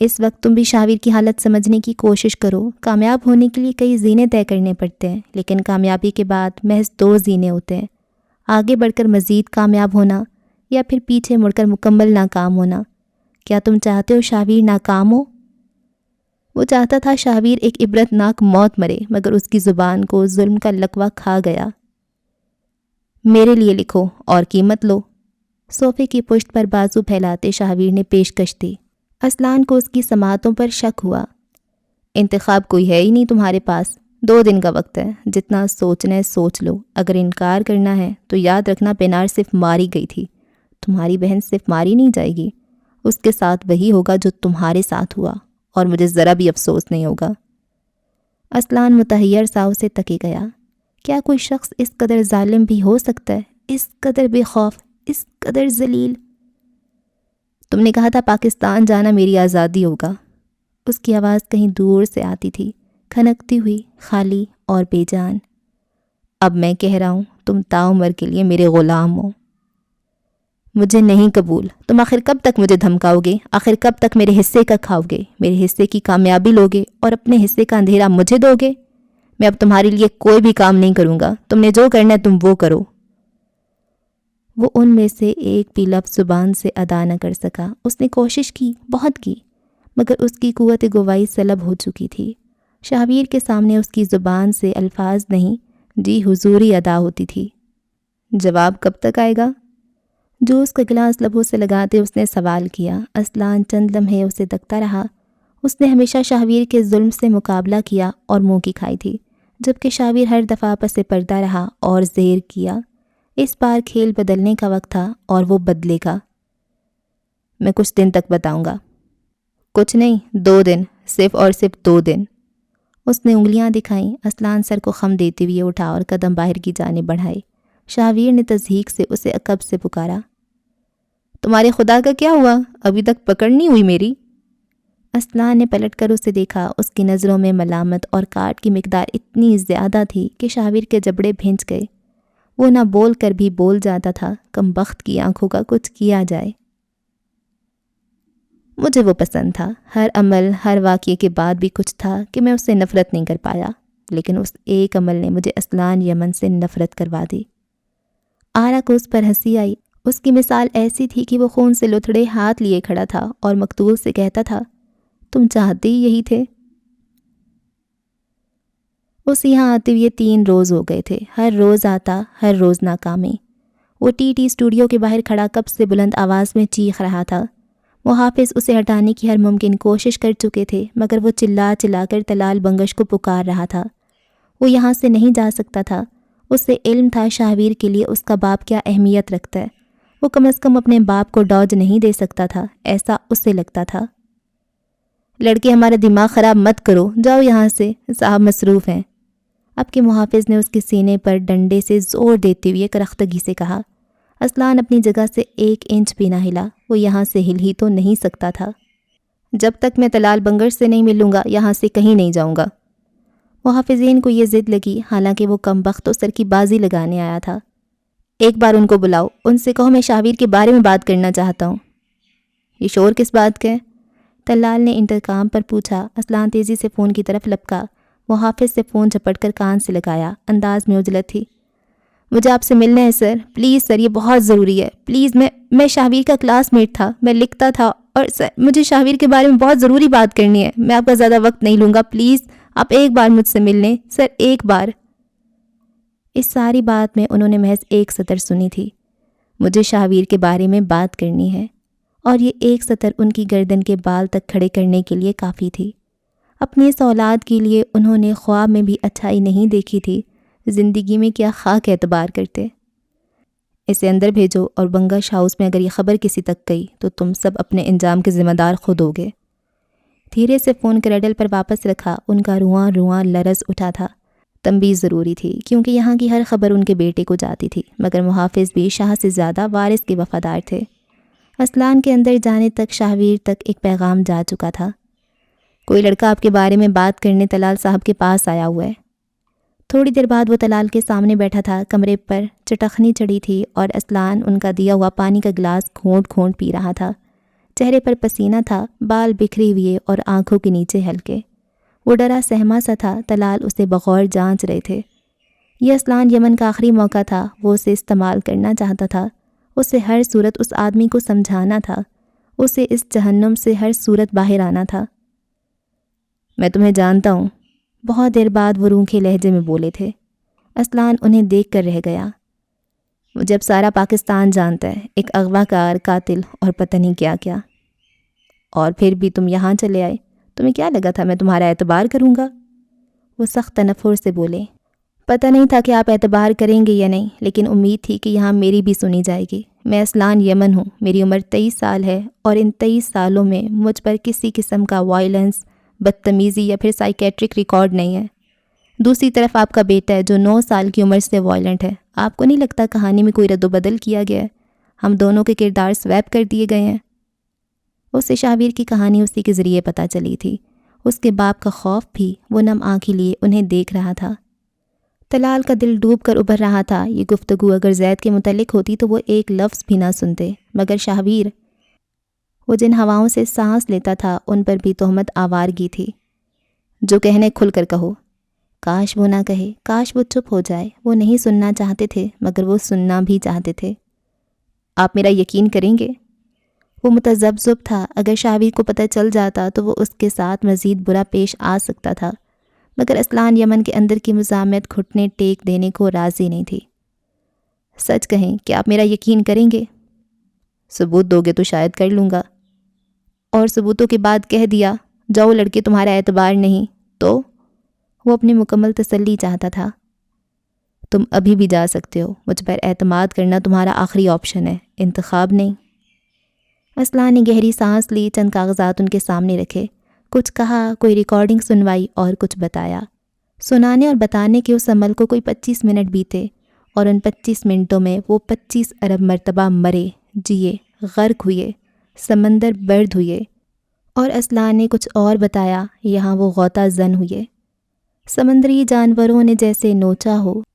اس وقت تم بھی شاویر کی حالت سمجھنے کی کوشش کرو۔ کامیاب ہونے کے لیے کئی زینے طے کرنے پڑتے ہیں، لیکن کامیابی کے بعد محض 2 زینے ہوتے ہیں، آگے بڑھ کر مزید کامیاب ہونا یا پھر پیچھے مڑ کر مکمل ناکام ہونا۔ کیا تم چاہتے ہو شاویر ناکام ہو؟ وہ چاہتا تھا شاویر ایک عبرت ناک موت مرے، مگر اس کی زبان کو ظلم کا لقوہ کھا گیا۔ میرے لیے لکھو اور قیمت لو۔ صوفے کی پشت پر بازو پھیلاتے شاویر نے پیشکش دی۔ اسلان کو اس کی سماعتوں پر شک ہوا۔ انتخاب کوئی ہے ہی نہیں تمہارے پاس، 2 دن کا وقت ہے، جتنا سوچنا ہے سوچ لو۔ اگر انکار کرنا ہے تو یاد رکھنا پنار صرف ماری گئی تھی، تمہاری بہن صرف ماری نہیں جائے گی، اس کے ساتھ وہی ہوگا جو تمہارے ساتھ ہوا، اور مجھے ذرا بھی افسوس نہیں ہوگا۔ اسلان متحیر سا اسے تکے گیا۔ کیا کوئی شخص اس قدر ظالم بھی ہو سکتا ہے؟ اس قدر بے خوف، اس قدر ذلیل؟ تم نے کہا تھا پاکستان جانا میری آزادی ہوگا۔ اس کی آواز کہیں دور سے آتی تھی، کھنکتی ہوئی، خالی اور بے جان۔ اب میں کہہ رہا ہوں تم تاعمر کے لیے میرے غلام ہو۔ مجھے نہیں قبول۔ تم آخر کب تک مجھے دھمکاؤ گے؟ آخر کب تک میرے حصے کا کھاؤ گے؟ میرے حصے کی کامیابی لوگے اور اپنے حصے کا اندھیرا مجھے دو گے؟ میں اب تمہارے لیے کوئی بھی کام نہیں کروں گا، تم نے جو کرنا ہے تم وہ کرو۔ وہ ان میں سے ایک بھی لفظ زبان سے ادا نہ کر سکا۔ اس نے کوشش کی، بہت کی، مگر اس کی قوت گواہی سلب ہو چکی تھی۔ شاویر کے سامنے اس کی زبان سے الفاظ نہیں، جی حضوری ادا ہوتی تھی۔ جواب کب تک آئے گا؟ جوس کا گلاس لبوں سے لگاتے اس نے سوال کیا۔ اسلان چند لمحے اسے تکتا رہا۔ اس نے ہمیشہ شاویر کے ظلم سے مقابلہ کیا اور منہ کی کھائی تھی، جبکہ شاویر ہر دفعہ پس پردہ رہا اور زیر کیا۔ اس بار کھیل بدلنے کا وقت تھا اور وہ بدلے گا۔ میں کچھ دن تک بتاؤں گا۔ کچھ نہیں، 2 دن، صرف اور صرف 2 دن۔ اس نے انگلیاں دکھائیں۔ اسلان سر کو خم دیتے ہوئے اٹھا اور قدم باہر کی جانب بڑھائے۔ شاویر نے تضحیک سے اسے عقب سے پکارا۔ تمہارے خدا کا کیا ہوا؟ ابھی تک پکڑ نہیں ہوئی میری؟ اسلان نے پلٹ کر اسے دیکھا۔ اس کی نظروں میں ملامت اور کاٹ کی مقدار اتنی زیادہ تھی کہ شاویر کے جبڑے بھینچ گئے۔ وہ نہ بول کر بھی بول جاتا تھا، کم بخت کی آنکھوں کا کچھ کیا جائے۔ مجھے وہ پسند تھا۔ ہر عمل، ہر واقعے کے بعد بھی کچھ تھا کہ میں اس سے نفرت نہیں کر پایا، لیکن اس ایک عمل نے مجھے اسلان یمن سے نفرت کروا دی۔ آرا کو اس پر ہنسی آئی۔ اس کی مثال ایسی تھی کہ وہ خون سے لتھڑے ہاتھ لیے کھڑا تھا اور مقتول سے کہتا تھا، تم چاہتے ہی یہی تھے۔ اس یہاں آتے ہوئے 3 روز ہو گئے تھے۔ ہر روز آتا، ہر روز ناکامی۔ وہ ٹی اسٹوڈیو کے باہر کھڑا کب سے بلند آواز میں چیخ رہا تھا۔ محافظ اسے ہٹانے کی ہر ممکن کوشش کر چکے تھے، مگر وہ چلا چلا کر طلال بنگش کو پکار رہا تھا۔ وہ یہاں سے نہیں جا سکتا تھا۔ اسے علم تھا شاویر کے لیے اس کا باپ کیا اہمیت رکھتا ہے۔ وہ کم از کم اپنے باپ کو ڈوج نہیں دے سکتا تھا، ایسا اسے لگتا تھا۔ لڑکے ہمارا دماغ خراب مت کرو، جاؤ یہاں سے، صاحب مصروف ہیں۔ اب کے محافظ نے اس کے سینے پر ڈنڈے سے زور دیتے ہوئے کرختگی سے کہا۔ اسلان اپنی جگہ سے 1 انچ بھی نہ ہلا۔ وہ یہاں سے ہل ہی تو نہیں سکتا تھا۔ جب تک میں طلال بنگش سے نہیں ملوں گا یہاں سے کہیں نہیں جاؤں گا۔ محافظین کو یہ ضد لگی، حالانکہ وہ کم بخت تو سر کی بازی لگانے آیا تھا۔ ایک بار ان کو بلاؤ، ان سے کہو میں شاویر کے بارے میں بات کرنا چاہتا ہوں۔ یہ شور کس بات کا ہے؟ طلال نے انٹرکام پر پوچھا۔ اسلان تیزی سے فون کی طرف لپکا۔ وہ حافظ سے فون جھپٹ کر کان سے لگایا، انداز میں عجلت تھی۔ مجھے آپ سے ملنا ہے سر، پلیز سر، یہ بہت ضروری ہے، پلیز۔ میں شاہویر کا کلاس میٹ تھا، میں لکھتا تھا، اور سر مجھے شاہویر کے بارے میں بہت ضروری بات کرنی ہے۔ میں آپ کا زیادہ وقت نہیں لوں گا، پلیز آپ ایک بار مجھ سے مل لیں سر، ایک بار۔ اس ساری بات میں انہوں نے محض ایک سطر سنی تھی، مجھے شاہویر کے بارے میں بات کرنی ہے، اور یہ ایک سطر ان کی گردن کے بال تک کھڑے کرنے کے لیے کافی تھی۔ اپنی اس اولاد کے لیے انہوں نے خواب میں بھی اچھائی نہیں دیکھی تھی، زندگی میں کیا خاک اعتبار کرتے۔ اسے اندر بھیجو، اور بنگش ہاؤس میں اگر یہ خبر کسی تک گئی تو تم سب اپنے انجام کے ذمہ دار خود ہوگے۔ دھیرے سے فون کریڈل پر واپس رکھا، ان کا رواں رواں لرز اٹھا تھا۔ تنبیہ ضروری تھی کیونکہ یہاں کی ہر خبر ان کے بیٹے کو جاتی تھی، مگر محافظ بھی شاہ سے زیادہ وارث کے وفادار تھے۔ اسلان کے اندر جانے تک شاہویر تک ایک پیغام جا چکا تھا، کوئی لڑکا آپ کے بارے میں بات کرنے طلال صاحب کے پاس آیا ہوا ہے۔ تھوڑی دیر بعد وہ طلال کے سامنے بیٹھا تھا، کمرے پر چٹخنی چڑھی تھی اور اسلان ان کا دیا ہوا پانی کا گلاس گھونٹ گھونٹ پی رہا تھا۔ چہرے پر پسینہ تھا، بال بکھرے ہوئے اور آنکھوں کے نیچے ہلکے۔ وہ ڈرا سہما سا تھا، طلال اسے بغور جانچ رہے تھے۔ یہ اسلان یمن کا آخری موقع تھا، وہ اسے استعمال کرنا چاہتا تھا، اسے ہر صورت اس آدمی کو سمجھانا تھا، اسے اس جہنم سے ہر صورت باہر آنا تھا۔ میں تمہیں جانتا ہوں، بہت دیر بعد وہ روکھے لہجے میں بولے تھے۔ اسلان انہیں دیکھ کر رہ گیا۔ مجھے اب سارا پاکستان جانتا ہے، ایک اغوا کار، قاتل اور پتہ نہیں کیا کیا۔ اور پھر بھی تم یہاں چلے آئے، تمہیں کیا لگا تھا میں تمہارا اعتبار کروں گا؟ وہ سخت تنفر سے بولے۔ پتہ نہیں تھا کہ آپ اعتبار کریں گے یا نہیں، لیکن امید تھی کہ یہاں میری بھی سنی جائے گی۔ میں اسلان یمن ہوں، میری عمر 23 سال ہے، اور ان 23 سالوں میں مجھ پر کسی قسم کا وائلنس، بدتمیزی یا پھر سائیکیٹرک ریکارڈ نہیں ہے۔ دوسری طرف آپ کا بیٹا ہے جو 9 سال کی عمر سے وائلنٹ ہے۔ آپ کو نہیں لگتا کہانی میں کوئی رد و بدل کیا گیا ہے؟ ہم دونوں کے کردار سویپ کر دیے گئے ہیں۔ اسے شاہویر کی کہانی اسی کے ذریعے پتہ چلی تھی۔ اس کے باپ کا خوف بھی وہ نم آنکھیں لیے انہیں دیکھ رہا تھا۔ طلال کا دل ڈوب کر ابھر رہا تھا۔ یہ گفتگو اگر زید کے متعلق ہوتی تو وہ ایک لفظ بھی نہ سنتے، مگر شاہویر، وہ جن ہواؤں سے سانس لیتا تھا ان پر بھی تہمت آوارگی تھی۔ جو کہنے کھل کر کہو۔ کاش وہ نہ کہے، کاش وہ چپ ہو جائے۔ وہ نہیں سننا چاہتے تھے، مگر وہ سننا بھی چاہتے تھے۔ آپ میرا یقین کریں گے؟ وہ متذبذب تھا۔ اگر شاہویر کو پتہ چل جاتا تو وہ اس کے ساتھ مزید برا پیش آ سکتا تھا، مگر اسلان یمن کے اندر کی مزاحمت گھٹنے ٹیک دینے کو راضی نہیں تھی۔ سچ کہیں کہ آپ میرا یقین کریں گے؟ ثبوت دو گے تو شاید کر لوں گا۔ اور ثبوتوں کے بعد کہہ دیا جاؤ لڑکے تمہارا اعتبار نہیں تو؟ وہ اپنی مکمل تسلی چاہتا تھا۔ تم ابھی بھی جا سکتے ہو، مجھ پر اعتماد کرنا تمہارا آخری آپشن ہے، انتخاب نہیں۔ اسلان نے گہری سانس لی، چند کاغذات ان کے سامنے رکھے، کچھ کہا، کوئی ریکارڈنگ سنوائی اور کچھ بتایا۔ سنانے اور بتانے کے اس عمل کو کوئی 25 منٹ بیتے، اور ان 25 منٹوں میں وہ 25 ارب مرتبہ مرے، جیے، غرق ہوئے، سمندر برد ہوئے۔ اور اسلان نے کچھ اور بتایا، یہاں وہ غوطہ زن ہوئے۔ سمندری جانوروں نے جیسے نوچا ہو،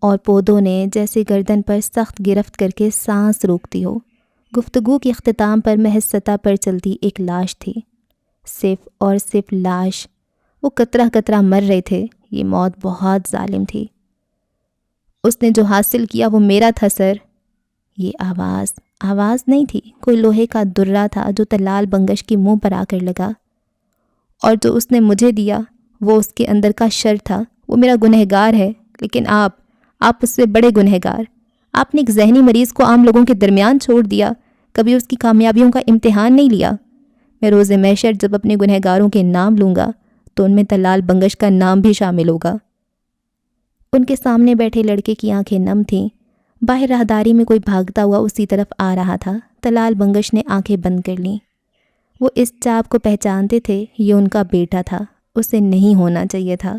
اور پودوں نے جیسے گردن پر سخت گرفت کر کے سانس روکتی ہو۔ گفتگو کے اختتام پر محض سطح پر چلتی ایک لاش تھی، صرف اور صرف لاش۔ وہ قطرہ قطرہ مر رہے تھے۔ یہ موت بہت ظالم تھی۔ اس نے جو حاصل کیا وہ میرا تھا سر۔ یہ آواز نہیں تھی، کوئی لوہے کا درہ تھا جو طلال بنگش کے منہ پر آ کر لگا۔ اور جو اس نے مجھے دیا وہ اس کے اندر کا شر تھا۔ وہ میرا گنہگار ہے، لیکن آپ اس سے بڑے گنہگار۔ آپ نے ایک ذہنی مریض کو عام لوگوں کے درمیان چھوڑ دیا، کبھی اس کی کامیابیوں کا امتحان نہیں لیا۔ میں روز محشر جب اپنے گنہگاروں کے نام لوں گا تو ان میں طلال بنگش کا نام بھی شامل ہوگا۔ ان کے سامنے بیٹھے لڑکے کی آنکھیں نم تھیں۔ باہر راہداری میں کوئی بھاگتا ہوا اسی طرف آ رہا تھا۔ طلال بنگش نے آنکھیں بند کر لیں۔ وہ اس چاپ کو پہچانتے تھے، یہ ان کا بیٹا تھا، اسے نہیں ہونا چاہیے تھا۔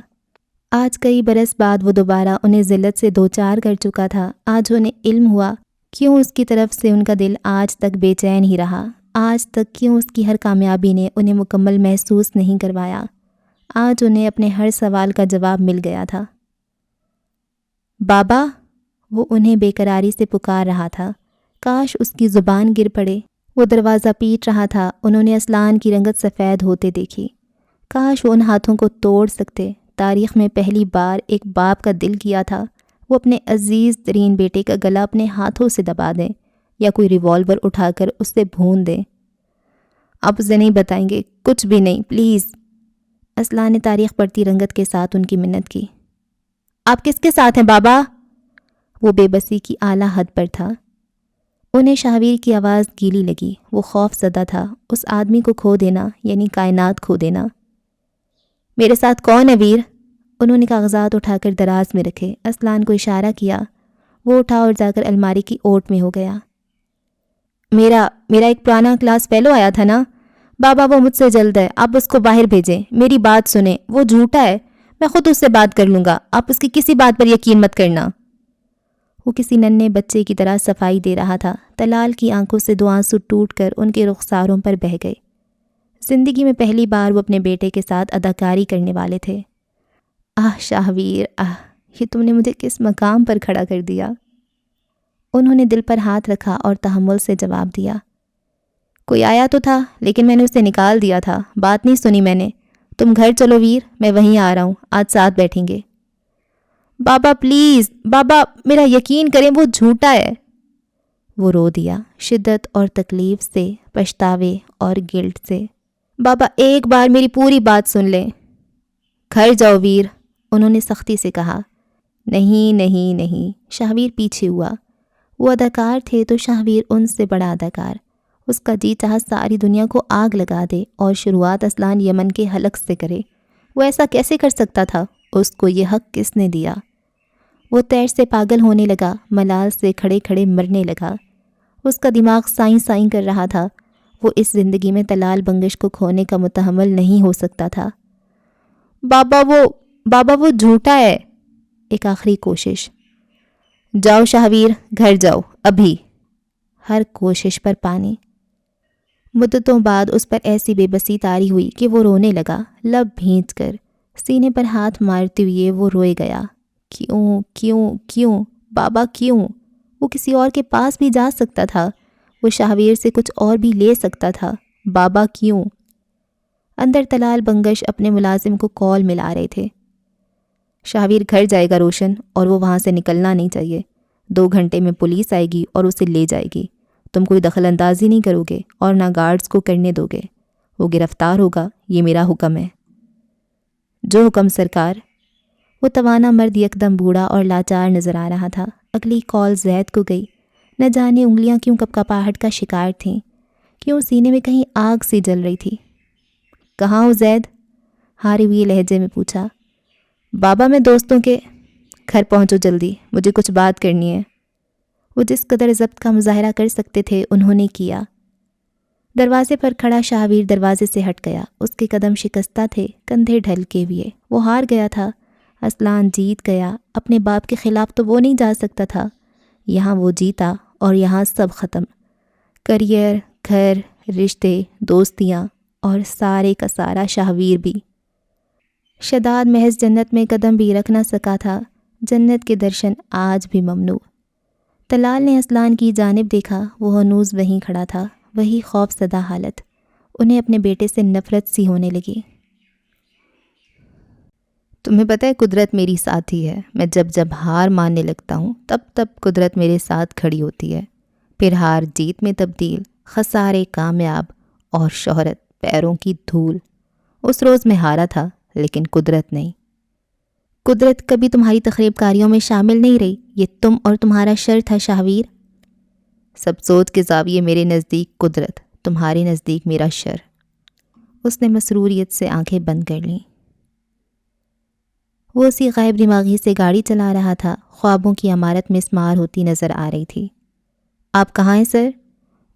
آج کئی برس بعد وہ دوبارہ انہیں ذلت سے دوچار کر چکا تھا۔ آج انہیں علم ہوا کیوں اس کی طرف سے ان کا دل آج تک بے چین ہی رہا، آج تک کیوں اس کی ہر کامیابی نے انہیں مکمل محسوس نہیں کروایا۔ آج انہیں اپنے ہر سوال کا جواب مل گیا تھا۔ بابا، وہ انہیں بے قراری سے پکار رہا تھا، کاش اس کی زبان گر پڑے۔ وہ دروازہ پیٹ رہا تھا۔ انہوں نے اسلان کی رنگت سفید ہوتے دیکھی۔ کاش وہ ان ہاتھوں کو توڑ سکتے۔ تاریخ میں پہلی بار ایک باپ کا دل کیا تھا وہ اپنے عزیز ترین بیٹے کا گلا اپنے ہاتھوں سے دبا دیں یا کوئی ریوالور اٹھا کر اس سے بھون دیں۔ آپ اسے نہیں بتائیں گے؟ کچھ بھی نہیں، پلیز۔ اسلان نے تاریخ پڑھتی رنگت کے ساتھ ان کی منت کی۔ آپ کس کے ساتھ ہیں بابا؟ وہ بے بسی کی اعلیٰ حد پر تھا۔ انہیں شاہویر کی آواز گیلی لگی۔ وہ خوف زدہ تھا۔ اس آدمی کو کھو دینا یعنی کائنات کھو دینا۔ میرے ساتھ کون ہے ویر؟ انہوں نے کاغذات اٹھا کر دراز میں رکھے۔ اسلان کو اشارہ کیا۔ وہ اٹھا اور جا کر الماری کی اوٹ میں ہو گیا۔ میرا ایک پرانا کلاس فیلو آیا تھا نا بابا، وہ مجھ سے جلد ہے، آپ اس کو باہر بھیجیں۔ میری بات سنیں، وہ جھوٹا ہے، میں خود اس سے بات کر لوں گا، آپ اس کی کسی بات پر یقین مت کرنا۔ وہ کسی ننھے بچے کی طرح صفائی دے رہا تھا۔ طلال کی آنکھوں سے دو آنسو ٹوٹ کر ان کے رخساروں پر بہہ گئے۔ زندگی میں پہلی بار وہ اپنے بیٹے کے ساتھ اداکاری کرنے والے تھے۔ آہ شاہویر، آہ، یہ تم نے مجھے کس مقام پر کھڑا کر دیا۔ انہوں نے دل پر ہاتھ رکھا اور تحمل سے جواب دیا۔ کوئی آیا تو تھا لیکن میں نے اسے نکال دیا تھا، بات نہیں سنی میں نے۔ تم گھر چلو ویر، میں وہیں آ رہا ہوں، آج ساتھ بیٹھیں گے۔ بابا پلیز، بابا میرا یقین کریں، وہ جھوٹا ہے۔ وہ رو دیا، شدت اور تکلیف سے، پچھتاوے اور گلٹ سے۔ بابا ایک بار میری پوری بات سن لیں۔ گھر جاؤ ویر، انہوں نے سختی سے کہا۔ نہیں نہیں نہیں، شاہویر پیچھے ہوا۔ وہ اداکار تھے تو شاہویر ان سے بڑا اداکار۔ اس کا جی چاہا ساری دنیا کو آگ لگا دے اور شروعات اسلان یمن کے حلق سے کرے۔ وہ ایسا کیسے کر سکتا تھا؟ اس کو یہ حق کس نے دیا؟ وہ تیر سے پاگل ہونے لگا، ملال سے کھڑے کھڑے مرنے لگا۔ اس کا دماغ سائیں سائیں کر رہا تھا۔ وہ اس زندگی میں طلال بنگش کو کھونے کا متحمل نہیں ہو سکتا تھا۔ بابا وہ جھوٹا ہے۔ ایک آخری کوشش۔ جاؤ شاہویر، گھر جاؤ ابھی۔ ہر کوشش پر پانی۔ مدتوں بعد اس پر ایسی بے بسی طاری ہوئی کہ وہ رونے لگا، لب بھینچ کر۔ سینے پر ہاتھ مارتے ہوئے وہ روئے گیا۔ کیوں کیوں کیوں بابا کیوں؟ وہ کسی اور کے پاس بھی جا سکتا تھا، وہ شاہویر سے کچھ اور بھی لے سکتا تھا، بابا کیوں؟ اندر طلال بنگش اپنے ملازم کو کال ملا رہے تھے۔ شاہویر گھر جائے گا روشن، اور وہ وہاں سے نکلنا نہیں چاہیے۔ 2 گھنٹے میں پولیس آئے گی اور اسے لے جائے گی۔ تم کوئی دخل اندازی نہیں کرو گے اور نہ گارڈز کو کرنے دو گے۔ وہ گرفتار ہوگا، یہ میرا حکم ہے۔ جو حکم سرکار۔ وہ توانا مرد یکدم بوڑھا اور لاچار نظر آ رہا تھا۔ اگلی کال زید کو گئی۔ نہ جانے انگلیاں کیوں کپکپاہٹ کا شکار تھیں، کیوں سینے میں کہیں آگ سی جل رہی تھی۔ کہاں ہو زید؟ ہارے ہوئے لہجے میں پوچھا۔ بابا میں دوستوں کے گھر پہنچو جلدی، مجھے کچھ بات کرنی ہے۔ وہ جس قدر ضبط کا مظاہرہ کر سکتے تھے انہوں نے کیا۔ دروازے پر کھڑا شاہویر دروازے سے ہٹ گیا۔ اس کے قدم شکستہ تھے، کندھے ڈھلکے ہوئے۔ وہ ہار گیا تھا۔ اسلان جیت گیا۔ اپنے باپ کے خلاف تو وہ نہیں جا سکتا تھا۔ یہاں وہ جیتا اور یہاں سب ختم۔ کریئر، گھر، رشتے، دوستیاں اور سارے کا سارا شاہویر بھی۔ شداد محض جنت میں قدم بھی رکھ نہ سکا تھا۔ جنت کے درشن آج بھی ممنوع۔ طلال نے اسلان کی جانب دیکھا۔ وہ ہنوز وہیں کھڑا تھا، وہی خوف زدہ حالت۔ انہیں اپنے بیٹے سے نفرت سی ہونے لگی۔ تمہیں پتہ ہے قدرت میری ساتھی ہے۔ میں جب ہار ماننے لگتا ہوں تب قدرت میرے ساتھ کھڑی ہوتی ہے۔ پھر ہار جیت میں تبدیل، خسارے کامیاب اور شہرت پیروں کی دھول۔ اس روز میں ہارا تھا لیکن قدرت نہیں۔ قدرت کبھی تمہاری تخریب کاریوں میں شامل نہیں رہی۔ یہ تم اور تمہارا شر تھا شاہویر۔ سب سوچ کے زاویے میرے نزدیک قدرت، تمہارے نزدیک میرا شر۔ اس نے مسروریت سے آنکھیں بند کر لیں۔ وہ اسی غائب دماغی سے گاڑی چلا رہا تھا۔ خوابوں کی عمارت مسمار ہوتی نظر آ رہی تھی۔ آپ کہاں ہیں سر؟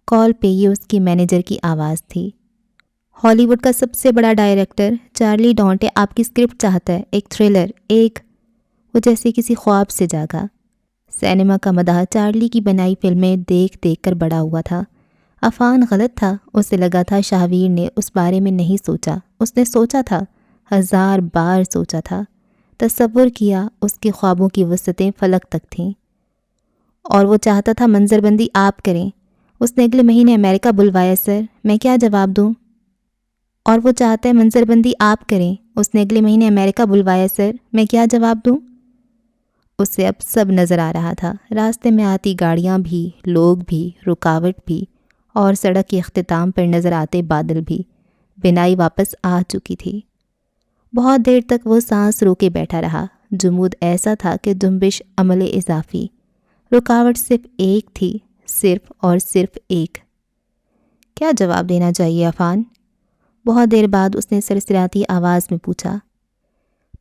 کال پہ یہ اس کی مینیجر کی آواز تھی۔ ہالی ووڈ کا سب سے بڑا ڈائریکٹر چارلی ڈانٹے آپ کی اسکرپٹ چاہتا ہے، ایک تھرلر، وہ جیسے کسی خواب سے جاگا۔ سینما کا مداح چارلی کی بنائی فلمیں دیکھ دیکھ کر بڑا ہوا تھا۔ عفان غلط تھا۔ اسے لگا تھا شاہویر نے اس بارے میں نہیں سوچا۔ اس نے سوچا تھا، 1000 بار سوچا تھا۔ تصور کیا اس کے خوابوں کی وسعتیں فلک تک تھیں، اور وہ چاہتا تھا منظر بندی آپ کریں۔ اس نے اگلے مہینے امریکہ بلوایا سر، میں کیا جواب دوں؟ اور وہ چاہتا ہے منظر بندی آپ کریں. اس نے اگلے مہینے امریکہ بلوایا سر. میں کیا جواب دوں؟ اسے اب سب نظر آ رہا تھا، راستے میں آتی گاڑیاں بھی، لوگ بھی، رکاوٹ بھی، اور سڑک کے اختتام پر نظر آتے بادل بھی. بینائی واپس آ چکی تھی. بہت دیر تک وہ سانس روکے بیٹھا رہا. جمود ایسا تھا کہ جنبش عمل اضافی. رکاوٹ صرف ایک تھی، صرف اور صرف ایک. کیا جواب دینا چاہیے عفان؟ بہت دیر بعد اس نے سرسراتی آواز میں پوچھا.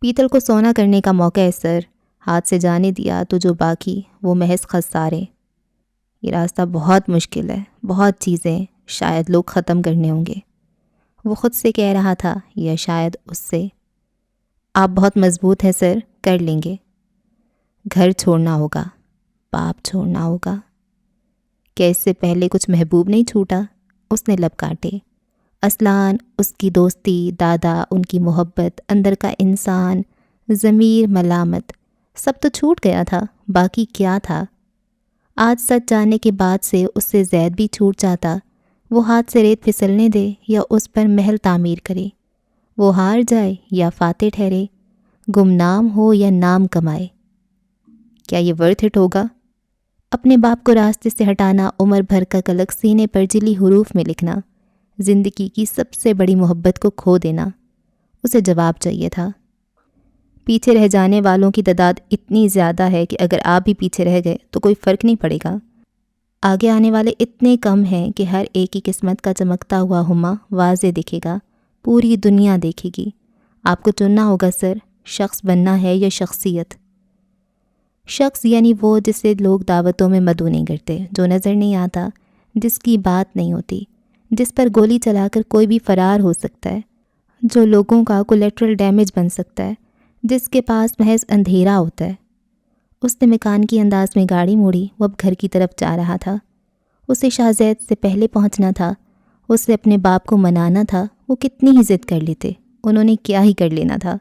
پیتل کو سونا کرنے کا موقع ہے سر. ہاتھ سے جانے دیا تو جو باقی وہ محض خسارے. یہ راستہ بہت مشکل ہے، بہت چیزیں شاید لوگ ختم کرنے ہوں گے. وہ خود سے کہہ رہا تھا یا شاید اس سے. آپ بہت مضبوط ہیں سر، کر لیں گے. گھر چھوڑنا ہوگا، باپ چھوڑنا ہوگا. کیا اس سے پہلے کچھ محبوب نہیں چھوٹا؟ اس نے لب کاٹے. اصلان، اس کی دوستی، دادا، ان کی محبت، اندر کا انسان، ضمیر، ملامت، سب تو چھوٹ گیا تھا. باقی کیا تھا؟ آج سچ جاننے کے بعد سے اس سے زید بھی چھوٹ جاتا. وہ ہاتھ سے ریت پھسلنے دے یا اس پر محل تعمیر کرے. وہ ہار جائے یا فاتح ٹھہرے، گمنام ہو یا نام کمائے. کیا یہ ورتھ اٹ ہوگا؟ اپنے باپ کو راستے سے ہٹانا، عمر بھر کا کلک سینے پر جلی حروف میں لکھنا، زندگی کی سب سے بڑی محبت کو کھو دینا. اسے جواب چاہیے تھا. پیچھے رہ جانے والوں کی تعداد اتنی زیادہ ہے کہ اگر آپ بھی پیچھے رہ گئے تو کوئی فرق نہیں پڑے گا. آگے آنے والے اتنے کم ہیں کہ ہر ایک کی قسمت کا چمکتا ہوا ہما واضح دکھے گا، پوری دنیا دیکھے گی. آپ کو چننا ہوگا سر، شخص بننا ہے یا شخصیت. شخص یعنی وہ جسے لوگ دعوتوں میں مدعو نہیں کرتے، جو نظر نہیں آتا، جس کی بات نہیں ہوتی، جس پر گولی چلا کر کوئی بھی فرار ہو سکتا ہے، جو لوگوں کا کولیٹرل ڈیمیج بن سکتا ہے، جس کے پاس محض اندھیرا ہوتا ہے. اس نے مکان کی انداز میں گاڑی موڑی. وہ اب گھر کی طرف جا رہا تھا. اسے شاہزید سے پہلے پہنچنا تھا. اسے اپنے باپ کو منانا تھا. وہ کتنی ہی ضد کر لیتے، انہوں نے کیا ہی کر لینا تھا.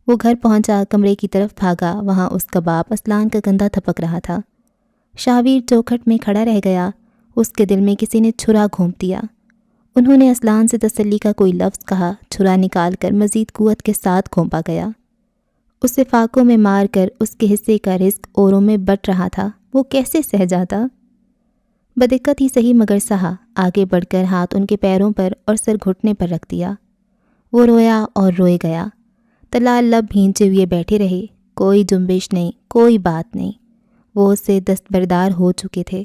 وہ گھر پہنچا، کمرے کی طرف بھاگا. وہاں اس کا باپ اصلان کا گندھا تھپک رہا تھا. شاویر چوکھٹ میں کھڑا رہ گیا. اس کے دل میں کسی نے چھرا گھونپ دیا. انہوں نے اصلان سے تسلی کا کوئی لفظ کہا. چھرا نکال کر مزید قوت کے ساتھ گھونپا گیا. اسے فاقوں میں مار کر اس کے حصے کا رزق اوروں میں بٹ رہا تھا. وہ کیسے سہ جاتا؟ بدقت ہی صحیح مگر سہا. آگے بڑھ کر ہاتھ ان کے پیروں پر اور سر گھٹنے پر رکھ دیا. وہ رویا اور روئے گیا. طلال لب بھینچے ہوئے بیٹھے رہے. کوئی جنبش نہیں، کوئی بات نہیں. وہ اس سے دستبردار ہو چکے تھے.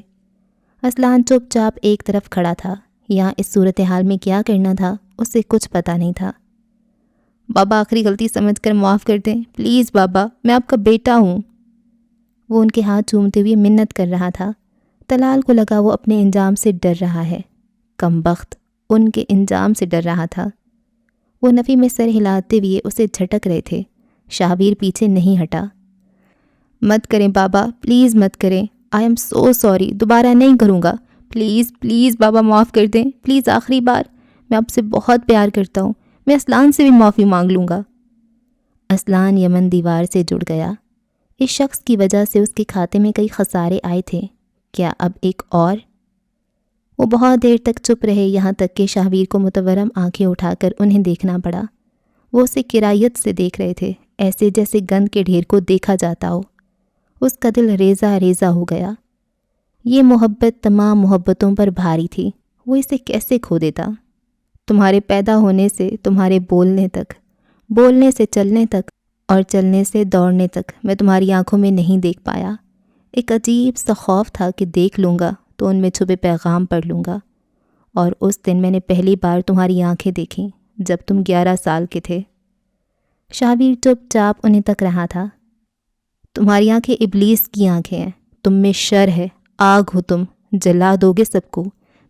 اصلان چپ چاپ ایک طرف کھڑا تھا. یہاں اس صورتحال میں کیا کرنا تھا اسے کچھ پتہ نہیں تھا. بابا آخری غلطی سمجھ کر معاف کر دیں پلیز بابا، میں آپ کا بیٹا ہوں. وہ ان کے ہاتھ چومتے ہوئے منت کر رہا تھا. طلال کو لگا وہ اپنے انجام سے ڈر رہا ہے. کمبخت، ان کے انجام سے ڈر رہا تھا. وہ نفی میں سر ہلاتے ہوئے اسے جھٹک رہے تھے. شاہبیر پیچھے نہیں ہٹا. مت کریں بابا، پلیز مت کریں. آئی ایم سو سوری، دوبارہ نہیں کروں گا. پلیز پلیز بابا معاف کر دیں، پلیز آخری بار. میں آپ سے بہت پیار کرتا ہوں. میں اصلان سے بھی معافی مانگ لوں گا. اصلان یمن دیوار سے جڑ گیا. اس شخص کی وجہ سے اس کے کھاتے میں کئی خسارے آئے تھے. کیا اب ایک اور؟ وہ بہت دیر تک چپ رہے، یہاں تک کہ شاہویر کو متورم آنکھیں اٹھا کر انہیں دیکھنا پڑا. وہ اسے کرائیت سے دیکھ رہے تھے، ایسے جیسے گند کے ڈھیر کو دیکھا جاتا ہو. اس کا دل ریزہ ریزہ ہو گیا. یہ محبت تمام محبتوں پر بھاری تھی. وہ اسے کیسے کھو دیتا؟ تمہارے پیدا ہونے سے تمہارے بولنے تک، بولنے سے چلنے تک، اور چلنے سے دوڑنے تک میں تمہاری آنکھوں میں نہیں دیکھ پایا. ایک عجیب سا خوف تھا کہ دیکھ لوں گا تو ان میں چھپے پیغام پڑھ لوں گا. اور اس دن میں نے پہلی بار تمہاری آنکھیں دیکھیں جب تم 11 سال کے تھے. شاہویر چپ چاپ انہیں تک رہا تھا. تمہاری آنکھیں ابلیس کی آنکھیں ہیں. تم میں شر ہے، آگ ہو تم، جلا دو گے سب کو،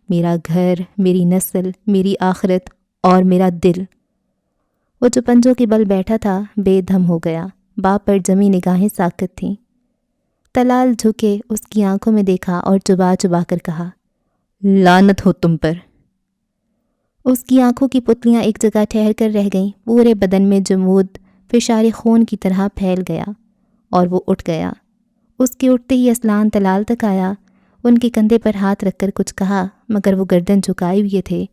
میرا گھر، میری نسل، میری آخرت اور میرا دل. وہ جو پنجوں کے بل بیٹھا تھا بے دم ہو گیا. باپ پر جمی نگاہیں ساکت تھیں. طلال جھکے اس کی آنکھوں میں دیکھا اور چبا چبا کر کہا، لعنت ہو تم پر. اس کی آنکھوں کی پتلیاں ایک جگہ ٹھہر کر رہ گئیں. پورے بدن میں جمود فشار خون کی طرح پھیل گیا اور وہ اٹھ گیا. اس کے اٹھتے ہی اصلان طلال تک آیا. ان کے کندھے پر ہاتھ رکھ کر کچھ کہا، مگر وہ گردن جھکائے ہوئے تھے.